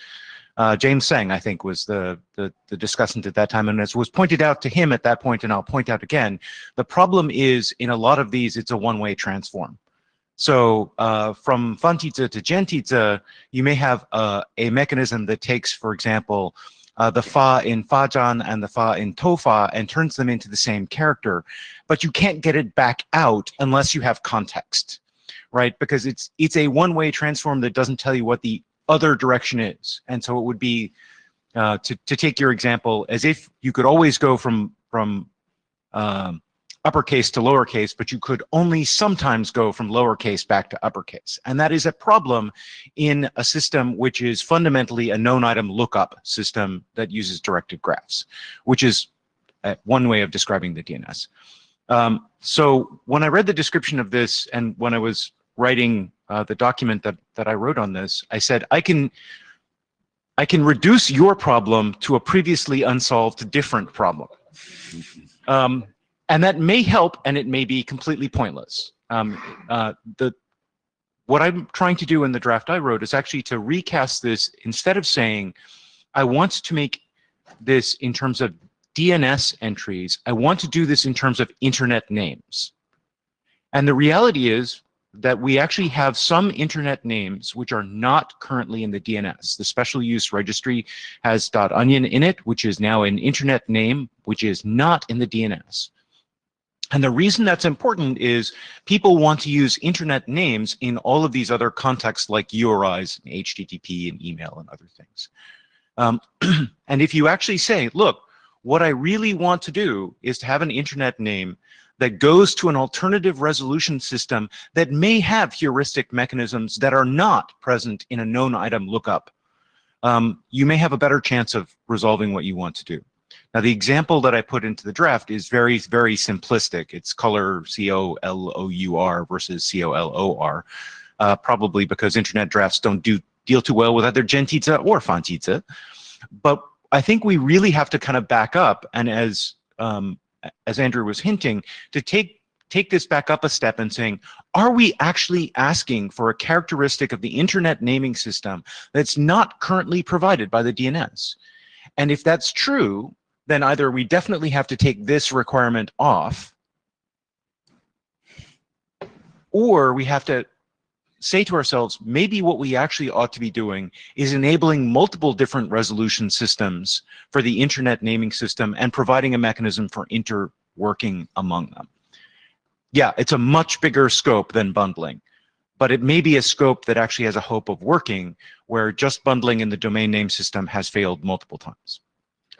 Speaker 13: James Seng, I think, was the discussant at that time, and as was pointed out to him at that point, and I'll point out again, the problem is in a lot of these, it's a one-way transform. So from Fantita to Gentita, you may have a mechanism that takes, for example, the fa in fajan and the fa in tofa and turns them into the same character, but you can't get it back out unless you have context, right? Because it's a one-way transform that doesn't tell you what the other direction is. And so it would be, to take your example, as if you could always go from uppercase to lowercase, but you could only sometimes go from lowercase back to uppercase. And that is a problem in a system which is fundamentally a known item lookup system that uses directed graphs, which is one way of describing the DNS. So when I read the description of this, and when I was writing the document that I wrote on this, I said, I can reduce your problem to a previously unsolved different problem. And that may help, and it may be completely pointless. What I'm trying to do in the draft I wrote is actually to recast this. Instead of saying, I want to make this in terms of DNS entries, I want to do this in terms of internet names. And the reality is that we actually have some internet names which are not currently in the DNS. The special use registry has .onion in it, which is now an internet name, which is not in the DNS. And the reason that's important is people want to use internet names in all of these other contexts like URIs and HTTP and email and other things. And if you actually say, look, what I really want to do is to have an internet name that goes to an alternative resolution system that may have heuristic mechanisms that are not present in a known item lookup, you may have a better chance of resolving what you want to do. Now, the example that I put into the draft is very, very simplistic. It's color C-O-L-O-U-R versus C-O-L-O-R, probably because internet drafts don't deal too well with either gentizia or fontizia. But I think we really have to kind of back up, and as Andrew was hinting, to take this back up a step and saying, are we actually asking for a characteristic of the internet naming system that's not currently provided by the DNS? And if that's true, then either we definitely have to take this requirement off, or we have to say to ourselves, maybe what we actually ought to be doing is enabling multiple different resolution systems for the internet naming system and providing a mechanism for interworking among them. Yeah, it's a much bigger scope than bundling, but it may be a scope that actually has a hope of working, where just bundling in the domain name system has failed multiple times.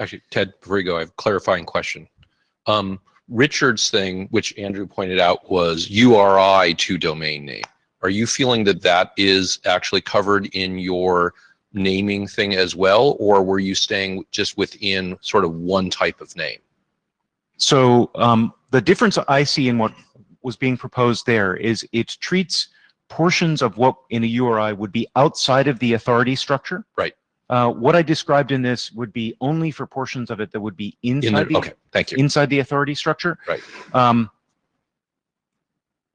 Speaker 3: Actually, Ted, before you go, I have a clarifying question. Richard's thing, which Andrew pointed out, was URI to domain name. Are you feeling that that is actually covered in your naming thing as well, or were you staying just within sort of one type of name?
Speaker 13: So the difference I see in what was being proposed there is it treats portions of what in a URI would be outside of the authority structure.
Speaker 3: Right.
Speaker 13: What I described in this would be only for portions of it that would be inside
Speaker 3: okay, thank you.
Speaker 13: Inside the authority structure.
Speaker 3: Right.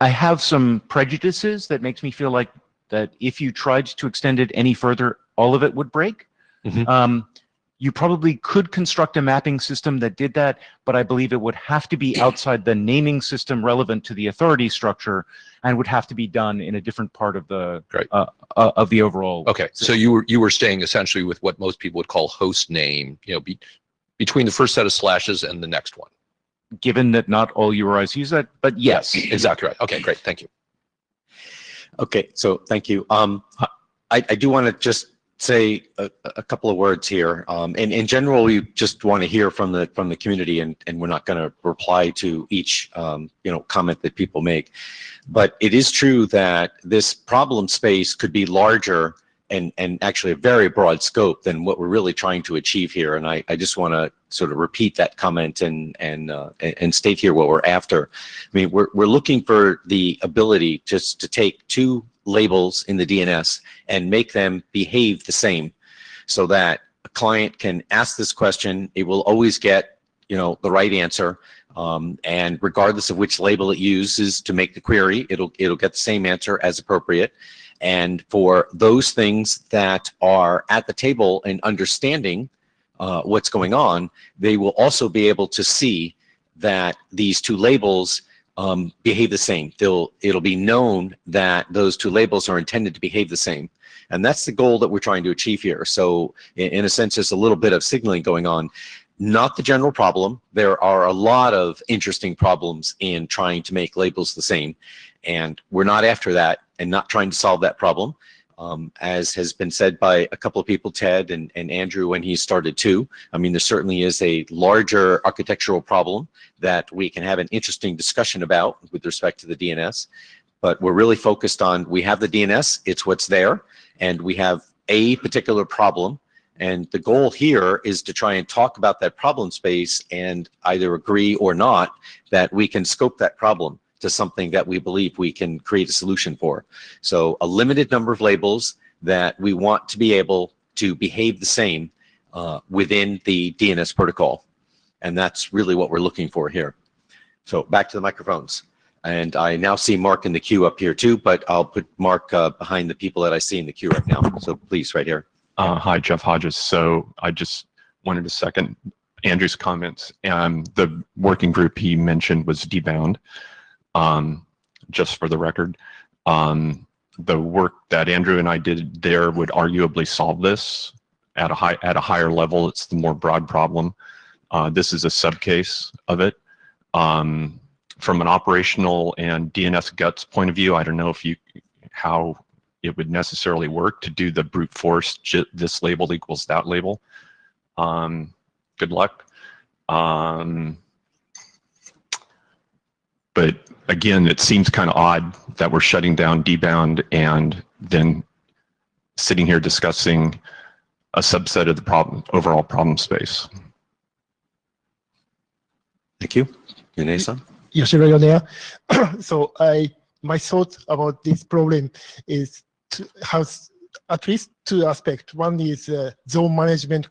Speaker 13: I have some prejudices that makes me feel like that if you tried to extend it any further, all of it would break.
Speaker 3: Mm-hmm.
Speaker 13: You probably could construct a mapping system that did that, but I believe it would have to be outside the naming system relevant to the authority structure, and would have to be done in a different part of the overall.
Speaker 3: Okay, so you were staying essentially with what most people would call host name, between the first set of slashes and the next one.
Speaker 13: Given that not all URIs use that, but yes.
Speaker 3: Exactly right. Okay, great, thank you.
Speaker 1: Okay, so thank you. I do want to just say a couple of words here. And in general, we just want to hear from the community, and we're not going to reply to each comment that people make. But it is true that this problem space could be larger and actually a very broad scope than what we're really trying to achieve here. And I just want to sort of repeat that comment and state here what we're after. I mean, we're looking for the ability just to take two labels in the DNS and make them behave the same, so that a client can ask this question, it will always get the right answer, and regardless of which label it uses to make the query, it'll get the same answer as appropriate. And for those things that are at the table and understanding what's going on, they will also be able to see that these two labels behave the same. It'll be known that those two labels are intended to behave the same. And that's the goal that we're trying to achieve here. So in a sense, there's a little bit of signaling going on. Not the general problem. There are a lot of interesting problems in trying to make labels the same. And we're not after that and not trying to solve that problem. As has been said by a couple of people, Ted and Andrew, when he started too. I mean, there certainly is a larger architectural problem that we can have an interesting discussion about with respect to the DNS. But we're really focused on, we have the DNS, it's what's there, and we have a particular problem. And the goal here is to try and talk about that problem space and either agree or not that we can scope that problem to something that we believe we can create a solution for. So a limited number of labels that we want to be able to behave the same within the DNS protocol. And that's really what we're looking for here. So back to the microphones. And I now see Mark in the queue up here too, but I'll put Mark behind the people that I see in the queue right now. So please, right here.
Speaker 15: Hi, Jeff Hodges. So I just wanted to second Andrew's comments. The working group he mentioned was Dbound, just for the record. The work that Andrew and I did there would arguably solve this at a higher level. It's the more broad problem. This is a subcase of it. From an operational and DNS guts point of view, I don't know how it would necessarily work to do the brute force, this label equals that label. Good luck. But again, it seems kind of odd that we're shutting down Dbound and then sitting here discussing a subset of the overall problem space.
Speaker 1: Thank you. Yone-san?
Speaker 16: Yoshiro Yonea. So my thought about this problem is to have at least two aspects. One is zone management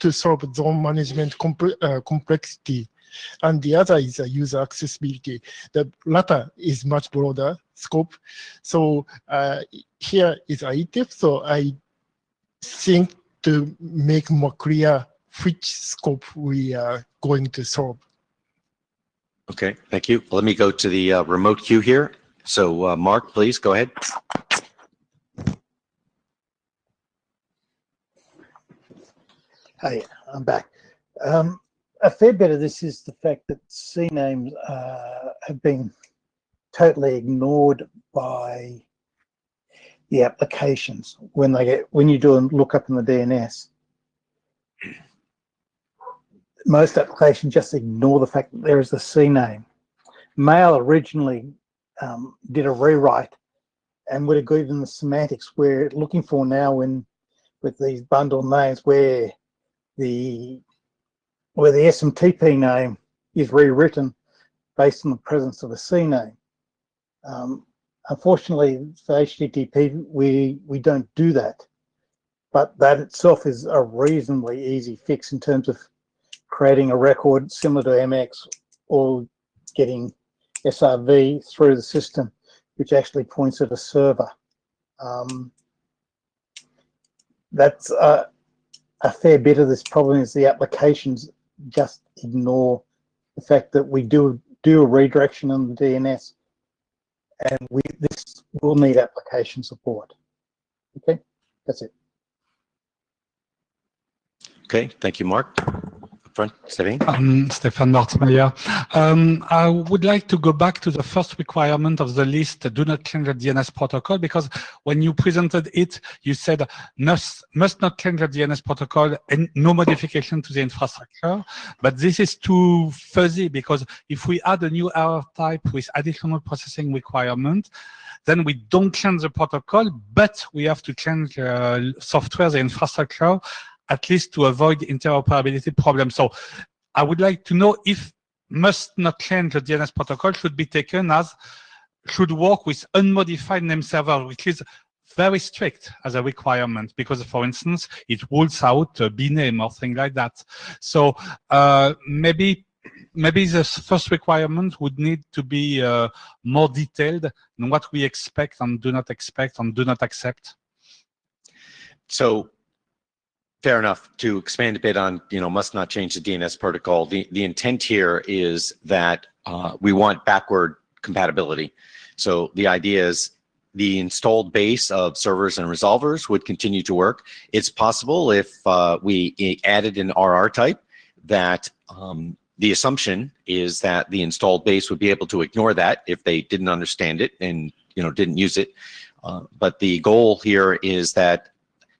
Speaker 16: to solve zone management complexity, and the other is user accessibility. The latter is much broader scope. So here is IETF. So I think to make more clear which scope we are going to solve.
Speaker 1: Okay, thank you. Let me go to the remote queue here. So Mark, please go ahead.
Speaker 17: Hey, I'm back. A fair bit of this is the fact that C names have been totally ignored by the applications when you do a lookup in the DNS. Most applications just ignore the fact that there is a C name. Mail originally did a rewrite and would have given the semantics we're looking for now with these bundled names where the SMTP name is rewritten based on the presence of a C name. Unfortunately, for HTTP, we don't do that, but that itself is a reasonably easy fix in terms of creating a record similar to MX or getting SRV through the system, which actually points at a server. That's a fair bit of this problem is the applications just ignore the fact that we do a redirection on the DNS, and this will need application support. Okay, that's it.
Speaker 1: Okay, thank you, Mark. Front, Stefan.
Speaker 18: Stefan Martmeyer. I would like to go back to the first requirement of the list, do not change the DNS protocol, because when you presented it, you said must not change the DNS protocol and no modification to the infrastructure. But this is too fuzzy, because if we add a new error type with additional processing requirement, then we don't change the protocol, but we have to change software, the infrastructure, at least to avoid interoperability problems. So I would like to know if must not change the DNS protocol should be taken as should work with unmodified name server, which is very strict as a requirement, because for instance, it rules out bname or thing like that. So maybe the first requirement would need to be more detailed in what we expect and do not expect and do not accept.
Speaker 1: So fair enough. To expand a bit on, must not change the DNS protocol. The intent here is that we want backward compatibility. So the idea is the installed base of servers and resolvers would continue to work. It's possible if we added an RR type that the assumption is that the installed base would be able to ignore that if they didn't understand it and didn't use it. But the goal here is that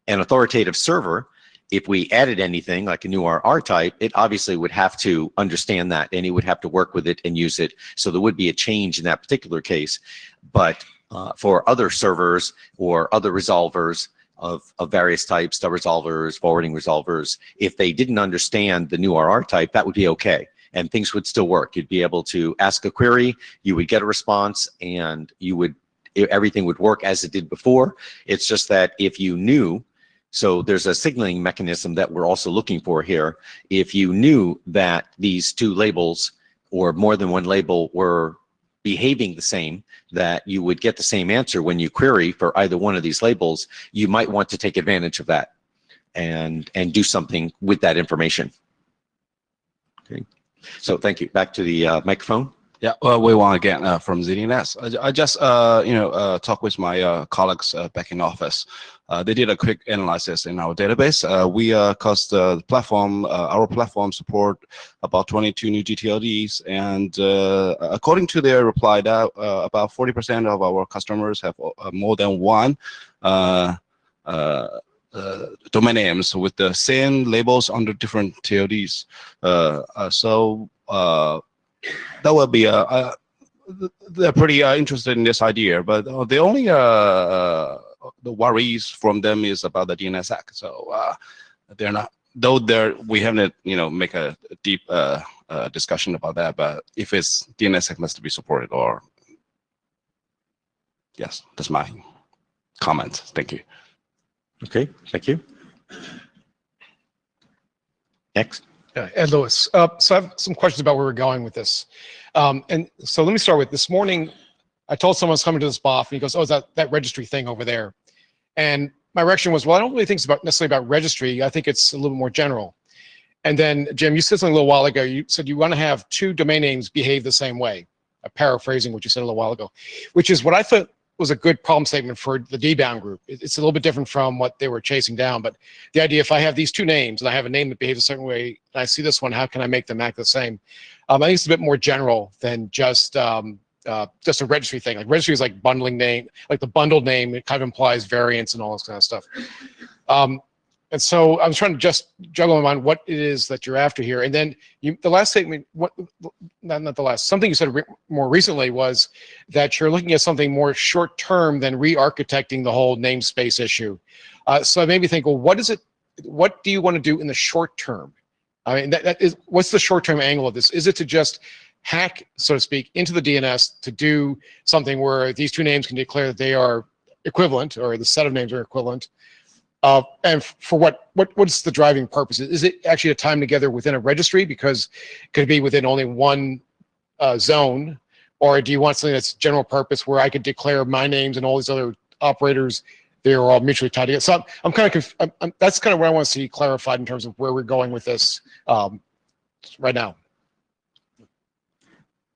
Speaker 1: an authoritative server, if we added anything like a new RR type, it obviously would have to understand that and it would have to work with it and use it. So there would be a change in that particular case. But for other servers or other resolvers of various types, stub resolvers, forwarding resolvers, if they didn't understand the new RR type, that would be okay. And things would still work. You'd be able to ask a query, you would get a response, and everything would work as it did before. It's just that if you knew, so there's a signaling mechanism that we're also looking for here. If you knew that these two labels or more than one label were behaving the same, that you would get the same answer when you query for either one of these labels, you might want to take advantage of that and do something with that information. Okay. So thank you. Back to the microphone.
Speaker 11: Yeah, well, we want again from ZDNS. I just talked with my colleagues back in office. They did a quick analysis in our database. Cause the platform, our platform support about 22 new GTLDs, and according to their reply, that about 40% of our customers have more than one domain names with the same labels under different TLDs. That would be they're pretty interested in this idea, but the only the worries from them is about the DNSSEC. So they're not, though we haven't make a deep discussion about that. But if it's DNSSEC must be supported, or yes, that's my comment. Thank you.
Speaker 1: Okay, thank you. Next.
Speaker 19: Ed Lewis. So I have some questions about where we're going with this. And so let me start with this morning. I told someone I was coming to this BOF, and he goes, "Oh, is that registry thing over there?" And my reaction was, "Well, I don't really think it's necessarily about registry. I think it's a little more general." And then, Jim, you said something a little while ago. You said you want to have two domain names behave the same way. I'm paraphrasing what you said a little while ago, which is what I thought was a good problem statement for the DBound group. It's a little bit different from what they were chasing down, but the idea, if I have these two names and I have a name that behaves a certain way, and I see this one, how can I make them act the same? I think it's a bit more general than just a registry thing. Like registry is like bundling name, like the bundled name, it kind of implies variance and all this kind of stuff. And so I'm trying to just juggle in mind what it is that you're after here. And then the last statement, not the last, something you said more recently was that you're looking at something more short term than re-architecting the whole namespace issue. So it made me think, well, what do you want to do in the short term? I mean, what's the short term angle of this? Is it to just hack, so to speak, into the DNS to do something where these two names can declare that they are equivalent, or the set of names are equivalent? And for what's the driving purpose? Is it actually a time together within a registry, because it could be within only one zone, or do you want something that's general purpose where I could declare my names and all these other operators, they're all mutually tied together? So I'm kind of that's kind of what I want to see clarified in terms of where we're going with this right now.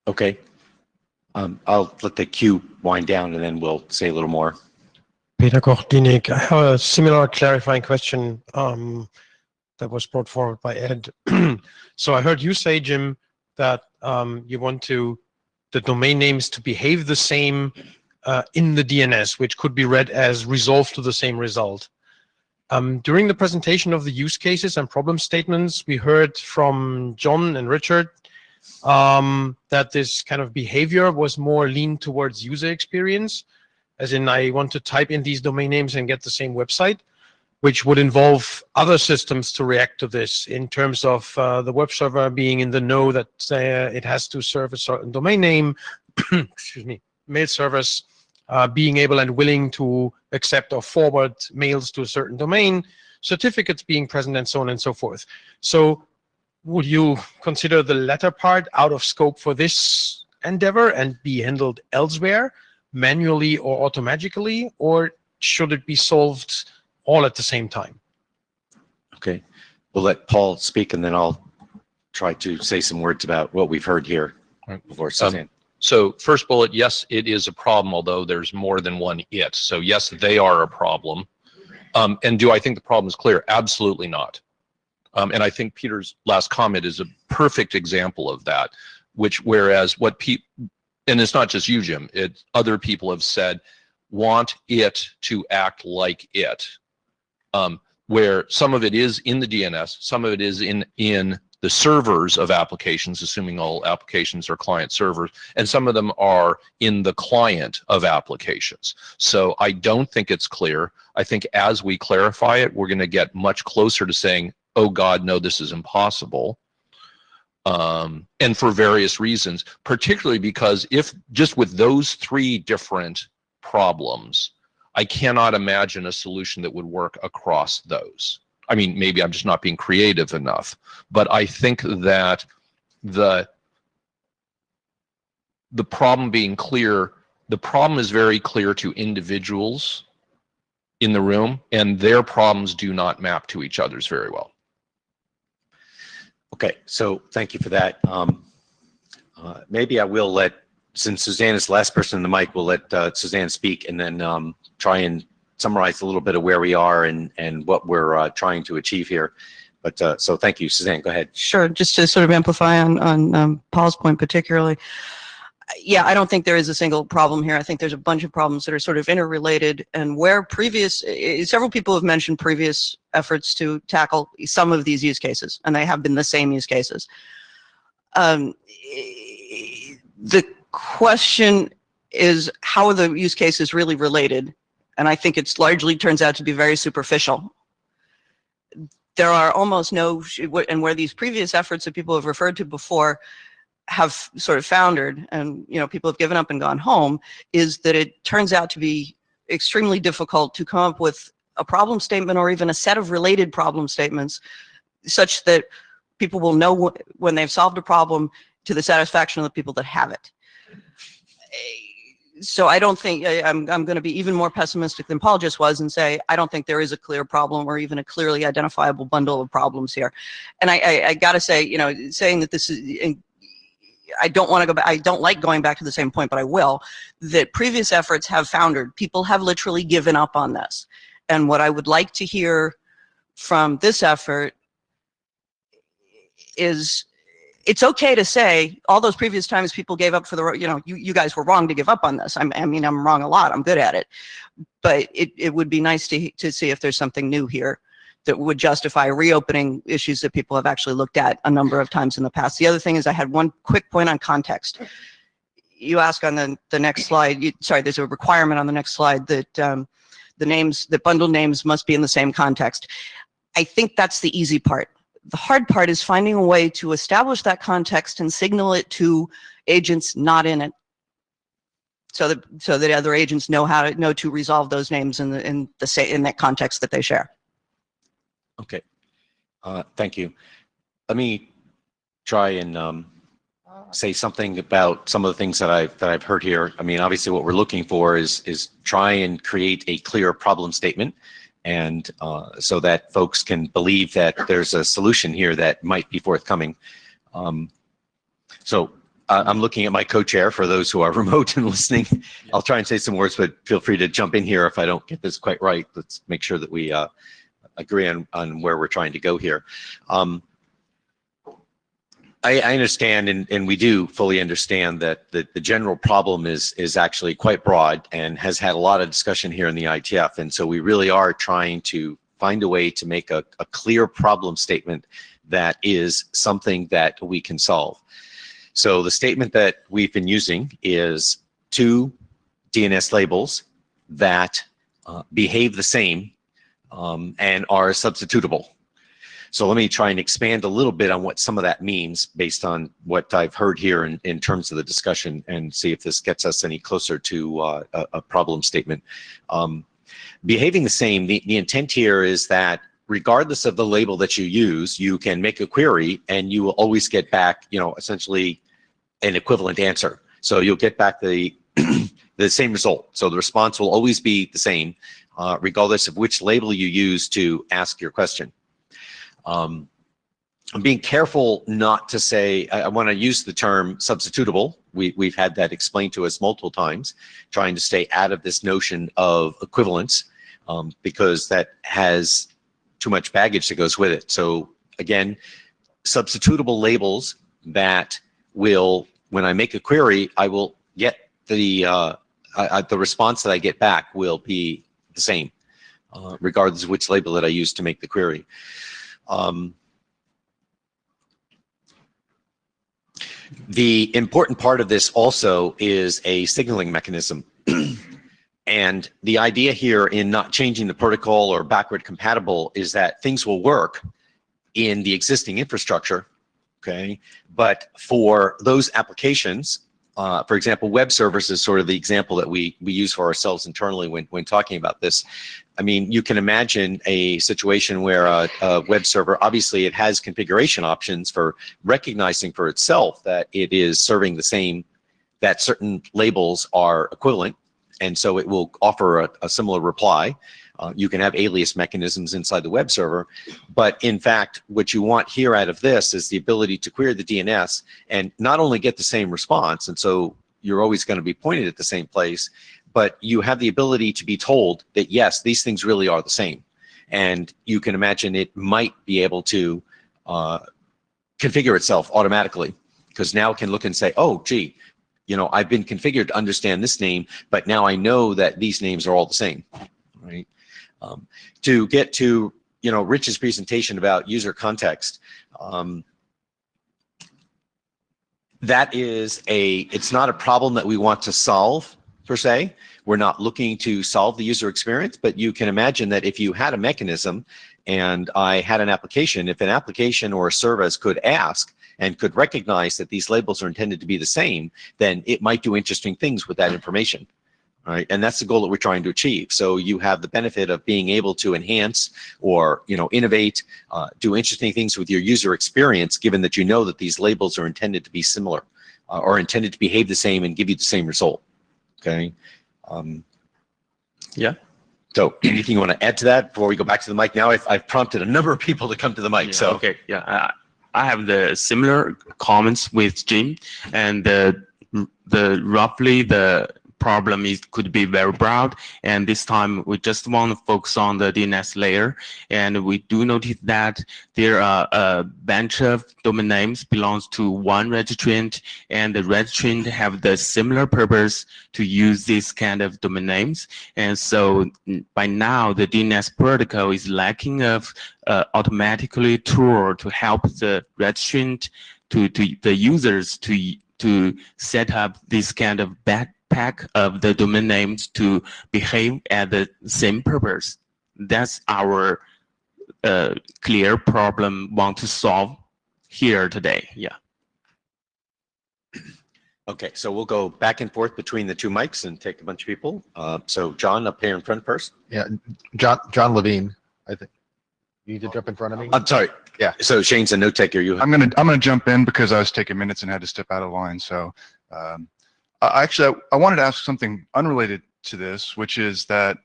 Speaker 1: Okay. I'll let the queue wind down, and then we'll say a little more.
Speaker 20: Peter Koch-Dienig. I have a similar clarifying question that was brought forward by Ed. So I heard you say, Jim, that you want the domain names to behave the same in the DNS, which could be read as resolve to the same result. During the presentation of the use cases and problem statements, we heard from John and Richard that this kind of behavior was more leaned towards user experience, as in I want to type in these domain names and get the same website, which would involve other systems to react to this in terms of the web server being in the know that it has to serve a certain domain name, excuse me, mail servers being able and willing to accept or forward mails to a certain domain, certificates being present, and so on and so forth. So would you consider the latter part out of scope for this endeavor and be handled elsewhere, manually or automatically, or should it be solved all at the same time?
Speaker 1: Okay, we'll let Paul speak, and then I'll try to say some words about what we've heard here before Suzanne.
Speaker 3: So first bullet, yes, it is a problem, although there's more than one it. So yes, they are a problem. And do I think the problem is clear? Absolutely not. And I think Peter's last comment is a perfect example of that, whereas what people, and it's not just you, Jim, other people have said, want it to act like it, where some of it is in the DNS, some of it is in the servers of applications, assuming all applications are client servers, and some of them are in the client of applications. So I don't think it's clear. I think as we clarify it, we're going to get much closer to saying, oh God, no, this is impossible. And for various reasons, particularly because if just with those three different problems, I cannot imagine a solution that would work across those. I mean, maybe I'm just not being creative enough, but I think that the the problem being clear, the problem is very clear to individuals in the room, and their problems do not map to each other's very well.
Speaker 1: Okay, so thank you for that. Maybe I will let, since Suzanne is the last person in the mic, we'll let Suzanne speak and then try and summarize a little bit of where we are and what we're trying to achieve here. But so thank you, Suzanne, go ahead.
Speaker 21: Sure, just to sort of amplify on Paul's point particularly. Yeah, I don't think there is a single problem here. I think there's a bunch of problems that are sort of interrelated, and where several people have mentioned previous efforts to tackle some of these use cases, and they have been the same use cases. The question is, how are the use cases really related? And I think it's largely turns out to be very superficial. There are almost no, and where these previous efforts that people have referred to before have sort of foundered and people have given up and gone home, is that it turns out to be extremely difficult to come up with a problem statement or even a set of related problem statements such that people will know when they've solved a problem to the satisfaction of the people that have it. So I don't think, I'm going to be even more pessimistic than Paul just was and say, I don't think there is a clear problem or even a clearly identifiable bundle of problems here. And I got to say, saying that this is, I don't want to go back, I don't like going back to the same point, but I will, that previous efforts have foundered. People have literally given up on this. And what I would like to hear from this effort is, it's okay to say all those previous times people gave up for the, you guys were wrong to give up on this. I mean, I'm wrong a lot, I'm good at it. But it would be nice to see if there's something new here that would justify reopening issues that people have actually looked at a number of times in the past. The other thing is I had one quick point on context. You ask on the next slide, there's a requirement on the next slide that the bundled names must be in the same context. I think that's the easy part. The hard part is finding a way to establish that context and signal it to agents not in it, so that other agents know to resolve those names in that context that they share.
Speaker 1: Okay, thank you. Let me try and say something about some of the things that I've heard here. I mean, obviously, what we're looking for is try and create a clear problem statement, and so that folks can believe that there's a solution here that might be forthcoming. So I'm looking at my co-chair for those who are remote and listening. I'll try and say some words, but feel free to jump in here if I don't get this quite right. Let's make sure that we agree on where we're trying to go here. I understand, and we do fully understand that the general problem is actually quite broad and has had a lot of discussion here in the IETF, and so we really are trying to find a way to make a clear problem statement that is something that we can solve. So the statement that we've been using is 2 DNS labels that behave the same and are substitutable. So let me try and expand a little bit on what some of that means based on what I've heard here in terms of the discussion, and see if this gets us any closer to a problem statement. Behaving the same, the intent here is that regardless of the label that you use, you can make a query and you will always get back, essentially an equivalent answer. So you'll get back the the same result. So the response will always be the same, regardless of which label you use to ask your question. I'm being careful not to say, I want to use the term substitutable. We've had that explained to us multiple times, trying to stay out of this notion of equivalence, because that has too much baggage that goes with it. So again, substitutable labels that will, when I make a query, I will get the response that I get back will be the same, regardless of which label that I use to make the query. The important part of this also is a signaling mechanism. And the idea here in not changing the protocol or backward compatible is that things will work in the existing infrastructure, okay? But for those applications, for example, web servers is sort of the example that we use for ourselves internally when talking about this. I mean, you can imagine a situation where a web server, obviously it has configuration options for recognizing for itself that it is serving the same that certain labels are equivalent, and so it will offer a similar reply. You can have alias mechanisms inside the web server, but in fact, what you want here out of this is the ability to query the DNS and not only get the same response, and so you're always going to be pointed at the same place, but you have the ability to be told that yes, these things really are the same. And you can imagine it might be able to configure itself automatically, because now it can look and say, oh, gee, you know, I've been configured to understand this name, but now I know that these names are all the same, right? To get to, you know, Rich's presentation about user context, it's not a problem that we want to solve per se. We're not looking to solve the user experience, but you can imagine that if you had a mechanism and I had an application, if an application or a service could ask and could recognize that these labels are intended to be the same, then it might do interesting things with that information. Right, and that's the goal that we're trying to achieve. So you have the benefit of being able to enhance or, you know, innovate, do interesting things with your user experience, given that you know that these labels are intended to be similar or intended to behave the same and give you the same result. Okay. Yeah. So anything you want to add to that before we go back to the mic? Now I've prompted a number of people to come to the mic. So
Speaker 2: okay, yeah, I have the similar comments with Jim, and the roughly the problem could be very broad, and this time we just want to focus on the DNS layer, and we do notice that there are a bunch of domain names belongs to one registrant, and the registrant have the similar purpose to use this kind of domain names, and so by now the DNS protocol is lacking of automatically tool to help the registrant to the users to set up this kind of backpack of the domain names to behave at the same purpose. That's our clear problem want to solve here today. Yeah.
Speaker 1: okay, so we'll go back and forth between the two mics and take a bunch of people. So John up here in front first.
Speaker 4: Yeah, John Levine, I think. You need to jump in front of me.
Speaker 1: I'm sorry.
Speaker 4: Yeah.
Speaker 1: So Shane's a note taker.
Speaker 22: I'm gonna jump in because I was taking minutes and had to step out of line. So actually, I wanted to ask something unrelated to this, which is that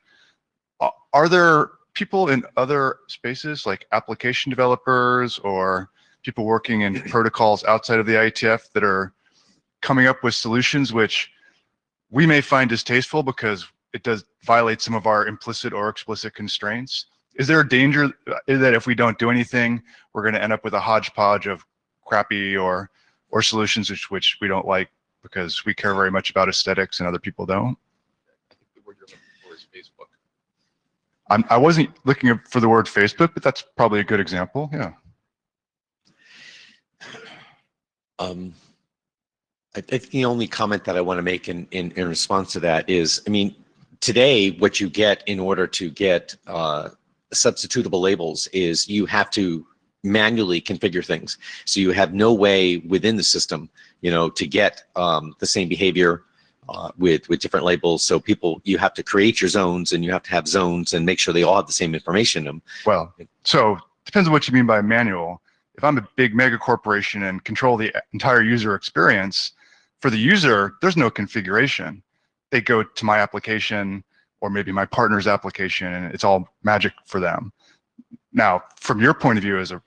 Speaker 22: are there people in other spaces like application developers or people working in protocols outside of the IETF that are coming up with solutions which we may find distasteful because it does violate some of our implicit or explicit constraints? Is there a danger that if we don't do anything, we're going to end up with a hodgepodge of crappy or solutions which we don't like because we care very much about aesthetics and other people don't?
Speaker 4: I think the word you're looking for is Facebook.
Speaker 22: I wasn't looking for the word Facebook, but that's probably a good example. Yeah.
Speaker 1: I think the only comment that I want to make in response to that is, I mean, today what you get in order to get substitutable labels is you have to manually configure things. So you have no way within the system, you know, to get the same behavior with different labels. So you have to create your zones, and you have to have zones and make sure they all have the same information in them.
Speaker 22: Well, so depends on what you mean by manual. If I'm a big mega corporation and control the entire user experience, for the user, there's no configuration. They go to my application or maybe my partner's application, and it's all magic for them. Now, from your point of view as a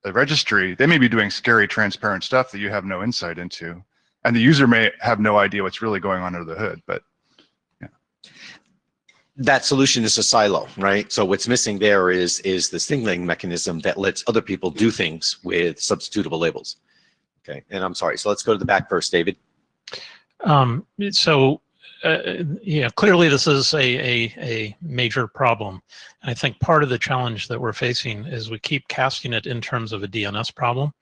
Speaker 22: registry, they may be doing scary, transparent stuff that you have no insight into, and the user may have no idea what's really going on under the hood. But yeah,
Speaker 1: that solution is a silo, right? So what's missing there is the signaling mechanism that lets other people do things with substitutable labels. Okay, and I'm sorry. So let's go to the back first, David.
Speaker 23: Yeah, clearly this is a major problem. I think part of the challenge that we're facing is we keep casting it in terms of a DNS problem.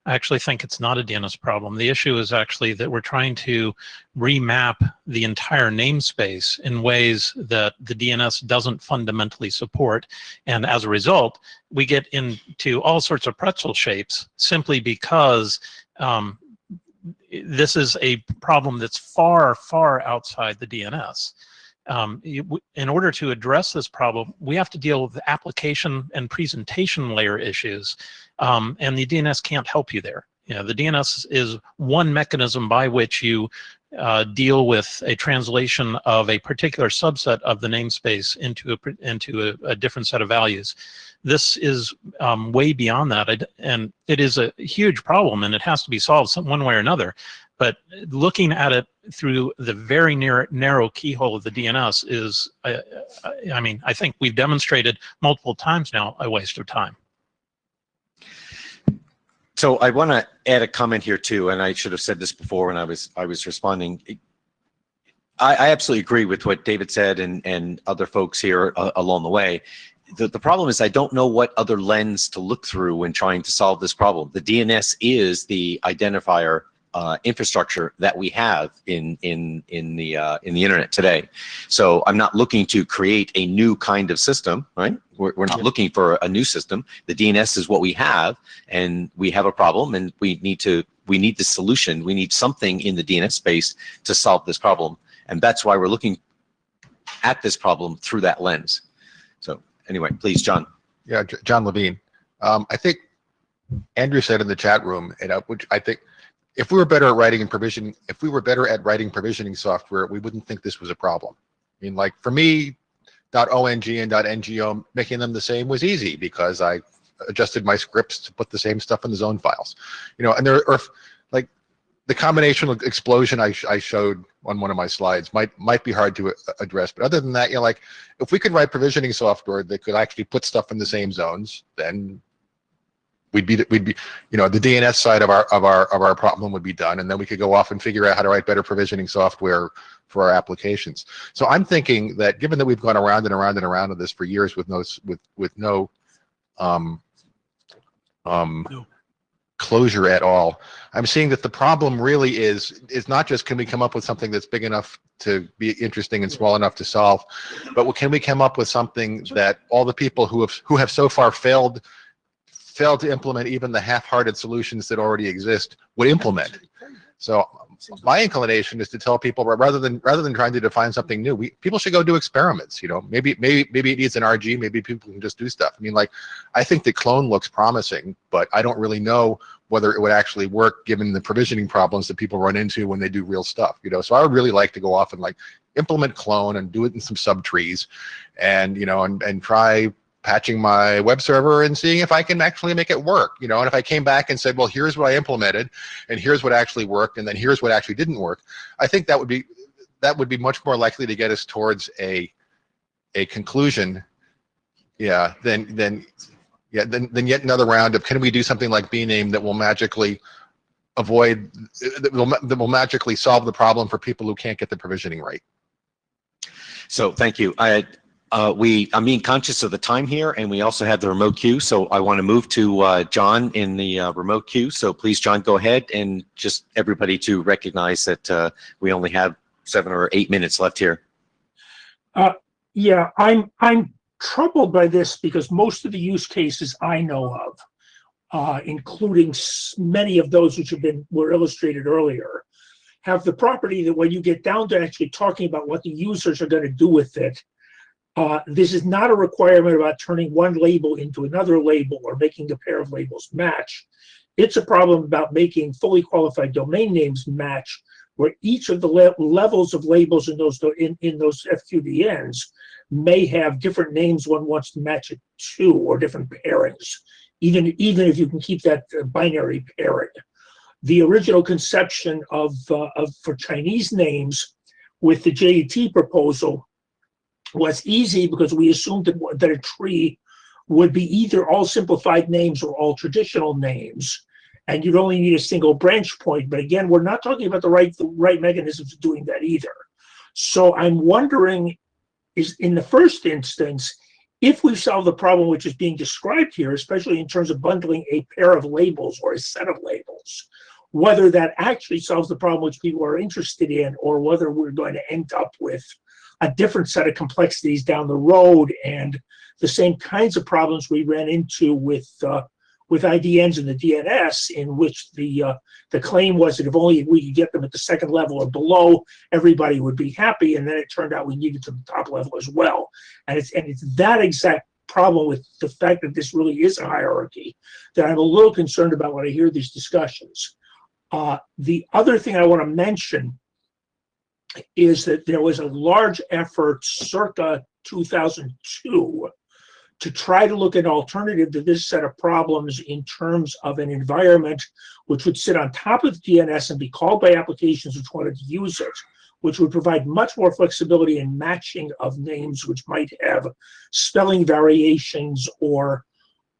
Speaker 23: I actually think it's not a DNS problem. The issue is actually that we're trying to remap the entire namespace in ways that the DNS doesn't fundamentally support. And as a result, we get into all sorts of pretzel shapes simply because this is a problem that's far, far outside the DNS. In order to address this problem, we have to deal with the application and presentation layer issues, and the DNS can't help you there. You know, the DNS is one mechanism by which you deal with a translation of a particular subset of the namespace into a different set of values. This is way beyond that, and it is a huge problem, and it has to be solved one way or another. But looking at it through the very narrow keyhole of the DNS is, I mean, I think we've demonstrated multiple times now a waste of time.
Speaker 1: So I want to add a comment here too, and I should have said this before when I was responding. I absolutely agree with what David said and other folks here along the way. The problem is I don't know what other lens to look through when trying to solve this problem. The DNS is the identifier infrastructure that we have in the internet today. So I'm not looking to create a new kind of system, right? We're not looking for a new system. The DNS is what we have, and we have a problem, and we need the solution. We need something in the DNS space to solve this problem, and that's why we're looking at this problem through that lens. So anyway, please, John.
Speaker 4: Yeah, John Levine. I think Andrew said in the chat room, which I think, if we were better at writing provisioning software, we wouldn't think this was a problem. I mean, like for me, .ong and .ngo, making them the same was easy because I adjusted my scripts to put the same stuff in the zone files. You know, and there are like the combinational explosion I showed on one of my slides might be hard to address, but other than that, you know, like if we could write provisioning software that could actually put stuff in the same zones, then we'd be, you know, the DNS side of our problem would be done, and then we could go off and figure out how to write better provisioning software for our applications. So I'm thinking that given that we've gone around and around and around with this for years with no closure at all, I'm seeing that the problem really is not just can we come up with something that's big enough to be interesting and small enough to solve, but can we come up with something that all the people who have so far failed to implement even the half-hearted solutions that already exist would implement. So my inclination is to tell people, rather than trying to define something new, people should go do experiments. You know, maybe it needs an RG, maybe people can just do stuff. I mean, like, I think the clone looks promising, but I don't really know whether it would actually work given the provisioning problems that people run into when they do real stuff. You know, so I would really like to go off and like implement clone and do it in some subtrees, and you know, and try patching my web server and seeing if I can actually make it work, you know, and if I came back and said, well, here's what I implemented, and here's what actually worked, and then here's what actually didn't work, I think that would be much more likely to get us towards a conclusion, yeah, than yet another round of can we do something like bname that will magically that will magically solve the problem for people who can't get the provisioning right.
Speaker 1: So thank you. I'm being conscious of the time here, and we also have the remote queue, so I want to move to John in the remote queue. So please, John, go ahead, and just everybody to recognize that we only have 7 or 8 minutes left here.
Speaker 12: Yeah, I'm troubled by this because most of the use cases I know of, including many of those which were illustrated earlier, have the property that when you get down to actually talking about what the users are going to do with it, this is not a requirement about turning one label into another label or making a pair of labels match. It's a problem about making fully qualified domain names match, where each of the levels of labels in those FQDNs may have different names one wants to match it to, or different pairings, even if you can keep that binary pairing. The original conception for Chinese names with the JET proposal was easy because we assumed that a tree would be either all simplified names or all traditional names, and you'd only need a single branch point. But again, we're not talking about the right mechanisms of doing that either. So I'm wondering, is in the first instance, if we solve the problem which is being described here, especially in terms of bundling a pair of labels or a set of labels, whether that actually solves the problem which people are interested in, or whether we're going to end up with a different set of complexities down the road and the same kinds of problems we ran into with IDNs and the DNS, in which the claim was that if only we could get them at the second level or below, everybody would be happy. And then it turned out we needed to the top level as well. And it's that exact problem with the fact that this really is a hierarchy that I'm a little concerned about when I hear these discussions. The other thing I want to mention is that there was a large effort circa 2002 to try to look at an alternative to this set of problems in terms of an environment which would sit on top of DNS and be called by applications which wanted to use it, which would provide much more flexibility in matching of names which might have spelling variations or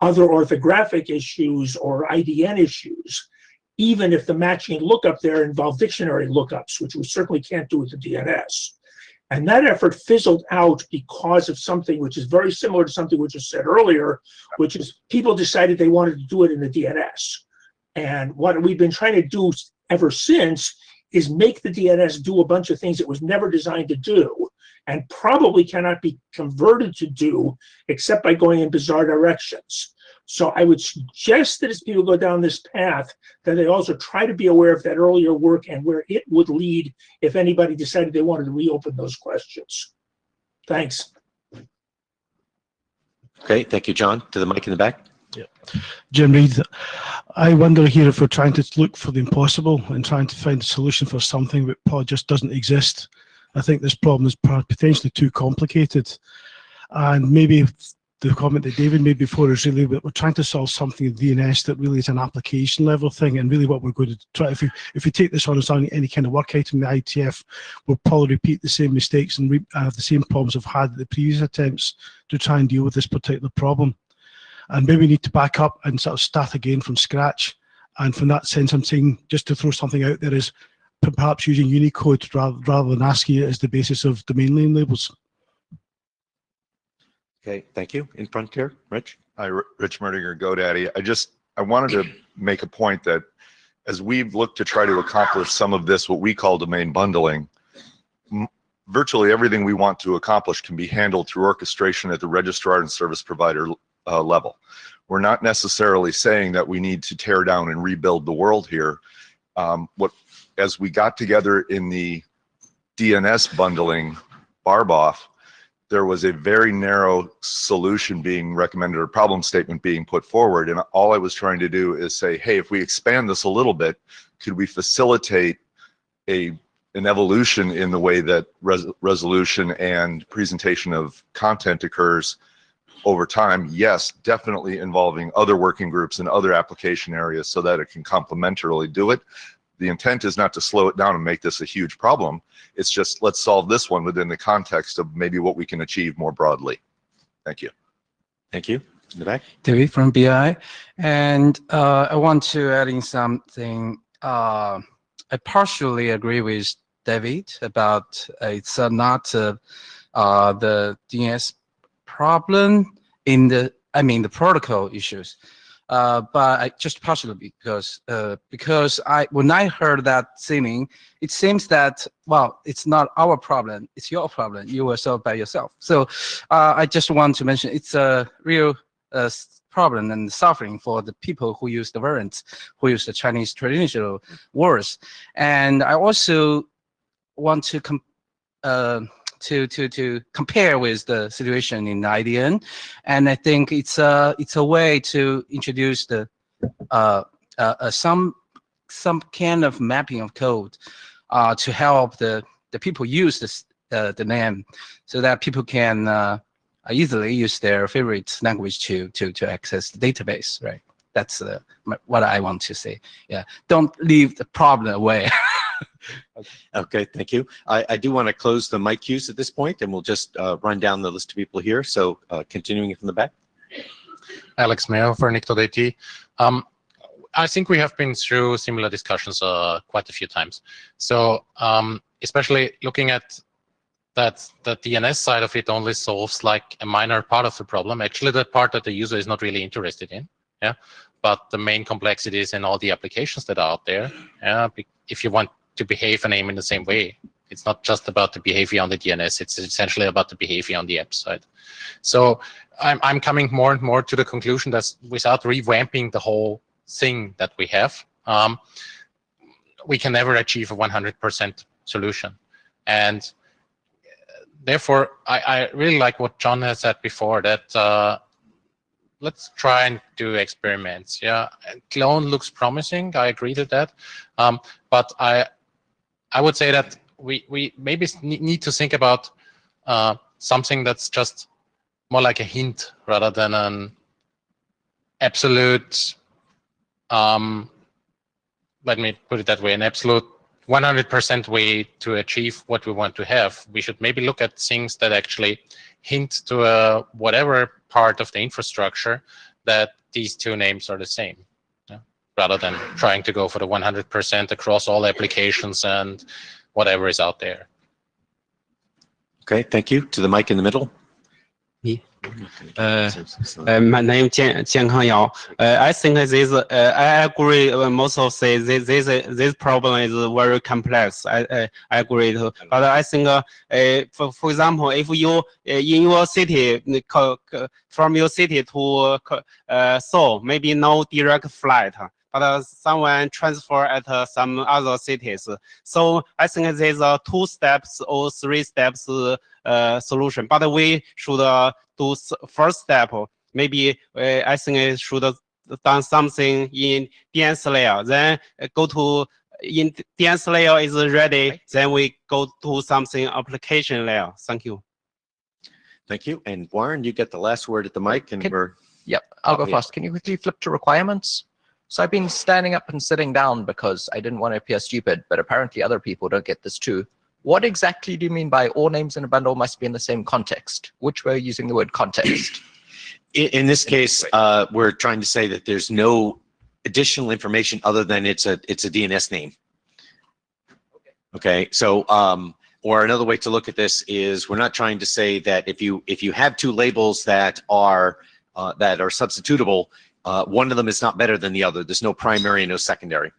Speaker 12: other orthographic issues or IDN issues, even if the matching lookup there involved dictionary lookups, which we certainly can't do with the DNS. And that effort fizzled out because of something which is very similar to something which was said earlier, which is people decided they wanted to do it in the DNS. And what we've been trying to do ever since is make the DNS do a bunch of things it was never designed to do, and probably cannot be converted to do except by going in bizarre directions. So I would suggest that as people go down this path, that they also try to be aware of that earlier work and where it would lead if anybody decided they wanted to reopen those questions. Thanks.
Speaker 1: Okay, thank you, John. To the mic in the back.
Speaker 5: Jim Reed, I wonder here if we're trying to look for the impossible and trying to find a solution for something that probably just doesn't exist. I think this problem is potentially too complicated. And maybe the comment that David made before is really that we're trying to solve something in DNS that really is an application level thing, and really what we're going to try, if we take this on as any kind of work item in the IETF, we'll probably repeat the same mistakes and have the same problems we've had at the previous attempts to try and deal with this particular problem. And maybe we need to back up and sort of start again from scratch. And from that sense, I'm saying, just to throw something out there, is perhaps using Unicode rather than ASCII as the basis of domain name labels.
Speaker 1: Okay, thank you. In front here, Rich.
Speaker 9: Hi, Rich Merdinger, GoDaddy. I wanted to make a point that as we've looked to try to accomplish some of this, what we call domain bundling, virtually everything we want to accomplish can be handled through orchestration at the registrar and service provider level. We're not necessarily saying that we need to tear down and rebuild the world here. As we got together in the DNS bundling barb-off, there was a very narrow solution being recommended, or problem statement being put forward, and all I was trying to do is say, hey, if we expand this a little bit, could we facilitate an evolution in the way that resolution and presentation of content occurs over time? Yes, definitely involving other working groups and other application areas so that it can complementarily do it. The intent is not to slow it down and make this a huge problem. It's just, let's solve this one within the context of maybe what we can achieve more broadly. Thank you.
Speaker 1: Thank you. In the back.
Speaker 14: David from BI. And I want to add in something. I partially agree with David about it's not the DNS problem in the protocol issues. But I just partially because when I heard that saying, it seems that, well, it's not our problem, it's your problem. You will solve by yourself. So I just want to mention it's a real problem and suffering for the people who use the variants, who use the Chinese traditional words. And I also want to compare with the situation in IDN, and I think it's a way to introduce the some kind of mapping of code to help the people use this the name, so that people can easily use their favorite language to access the database. Right. That's what I want to say. Yeah. Don't leave the problem away.
Speaker 1: Okay, thank you. I do want to close the mic queues at this point, and we'll just run down the list of people here. So continuing from the back.
Speaker 7: Alex Mayo for NICTODT. I think we have been through similar discussions quite a few times. So especially looking at that the DNS side of it only solves like a minor part of the problem. Actually, the part that the user is not really interested in. Yeah, but the main complexity is in all the applications that are out there. Yeah, if you want to behave a name in the same way, it's not just about the behavior on the DNS. It's essentially about the behavior on the app side. So I'm coming more and more to the conclusion that without revamping the whole thing that we have, we can never achieve a 100% solution. And therefore, I really like what John has said before, that let's try and do experiments. Yeah, clone looks promising. I agree to that. But I would say that we maybe need to think about something that's just more like a hint rather than an absolute, let me put it that way, an absolute 100% way to achieve what we want to have. We should maybe look at things that actually hint to whatever part of the infrastructure that these two names are the same, rather than trying to go for the 100% across all applications and whatever is out there.
Speaker 1: Okay, thank you. To the mic in the middle.
Speaker 2: My name Jian Kang Yao. I think this. I agree. Most of say this problem is very complex. I agree. But I think, for example, if you in your city from your city to Seoul, maybe no direct flight. But someone transfer at some other cities. So I think there's a 2 steps or 3 steps solution. But we should do first step. Maybe I think it should done something in DNS layer. Then go to in DNS layer is ready. Then we go to something application layer. Thank you.
Speaker 1: Thank you. And Warren, you get the last word at the mic, and
Speaker 6: Yep, I'll go first. Can you quickly flip to requirements? So I've been standing up and sitting down because I didn't want to appear stupid, but apparently other people don't get this too. What exactly do you mean by all names in a bundle must be in the same context? Which way are you using the word context?
Speaker 1: In this case, we're trying to say that there's no additional information other than it's a DNS name. Okay, so or another way to look at this is we're not trying to say that if you have 2 labels that are substitutable, one of them is not better than the other. There's no primary and no secondary.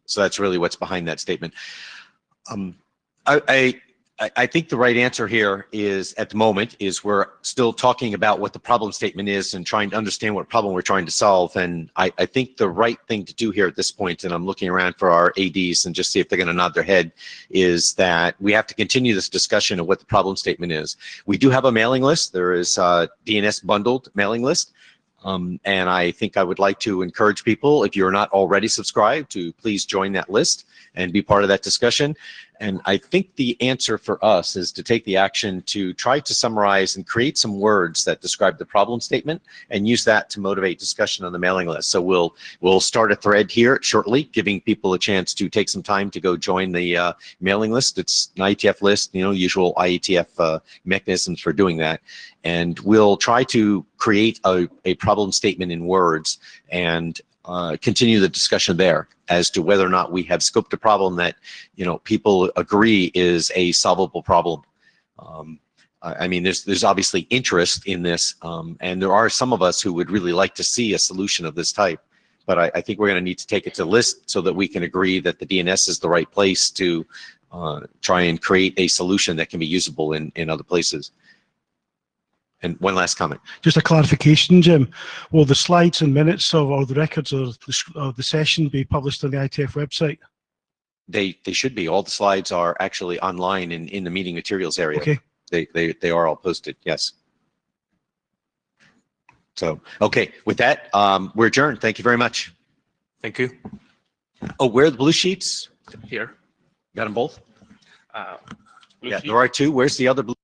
Speaker 1: So that's really what's behind that statement. I think the right answer here is, at the moment, is we're still talking about what the problem statement is and trying to understand what problem we're trying to solve. And I think the right thing to do here at this point, and I'm looking around for our ADs and just see if they're going to nod their head, is that we have to continue this discussion of what the problem statement is. We do have a mailing list. There is a Dnsbundled mailing list. And I think I would like to encourage people, if you're not already subscribed, to please join that list and be part of that discussion. And I think the answer for us is to take the action to try to summarize and create some words that describe the problem statement and use that to motivate discussion on the mailing list. So we'll start a thread here shortly, giving people a chance to take some time to go join the mailing list. It's an IETF list, usual IETF mechanisms for doing that. And we'll try to create a problem statement in words and continue the discussion there as to whether or not we have scoped a problem that people agree is a solvable problem. I mean, there's obviously interest in this, and there are some of us who would really like to see a solution of this type. But I think we're going to need to take it to the list so that we can agree that the DNS is the right place to try and create a solution that can be usable in other places. And one last comment.
Speaker 5: Just a clarification, Jim. Will the slides and minutes or the records of the session be published on the IETF website?
Speaker 1: They should be. All the slides are actually online in the meeting materials area.
Speaker 5: Okay.
Speaker 1: They are all posted. Yes. So okay. With that, we're adjourned. Thank you very much.
Speaker 2: Thank you.
Speaker 1: Oh, where are the blue sheets?
Speaker 2: Here.
Speaker 1: Got them both?
Speaker 2: Blue
Speaker 1: Yeah,
Speaker 2: sheet.
Speaker 1: there are 2. Where's the other blue?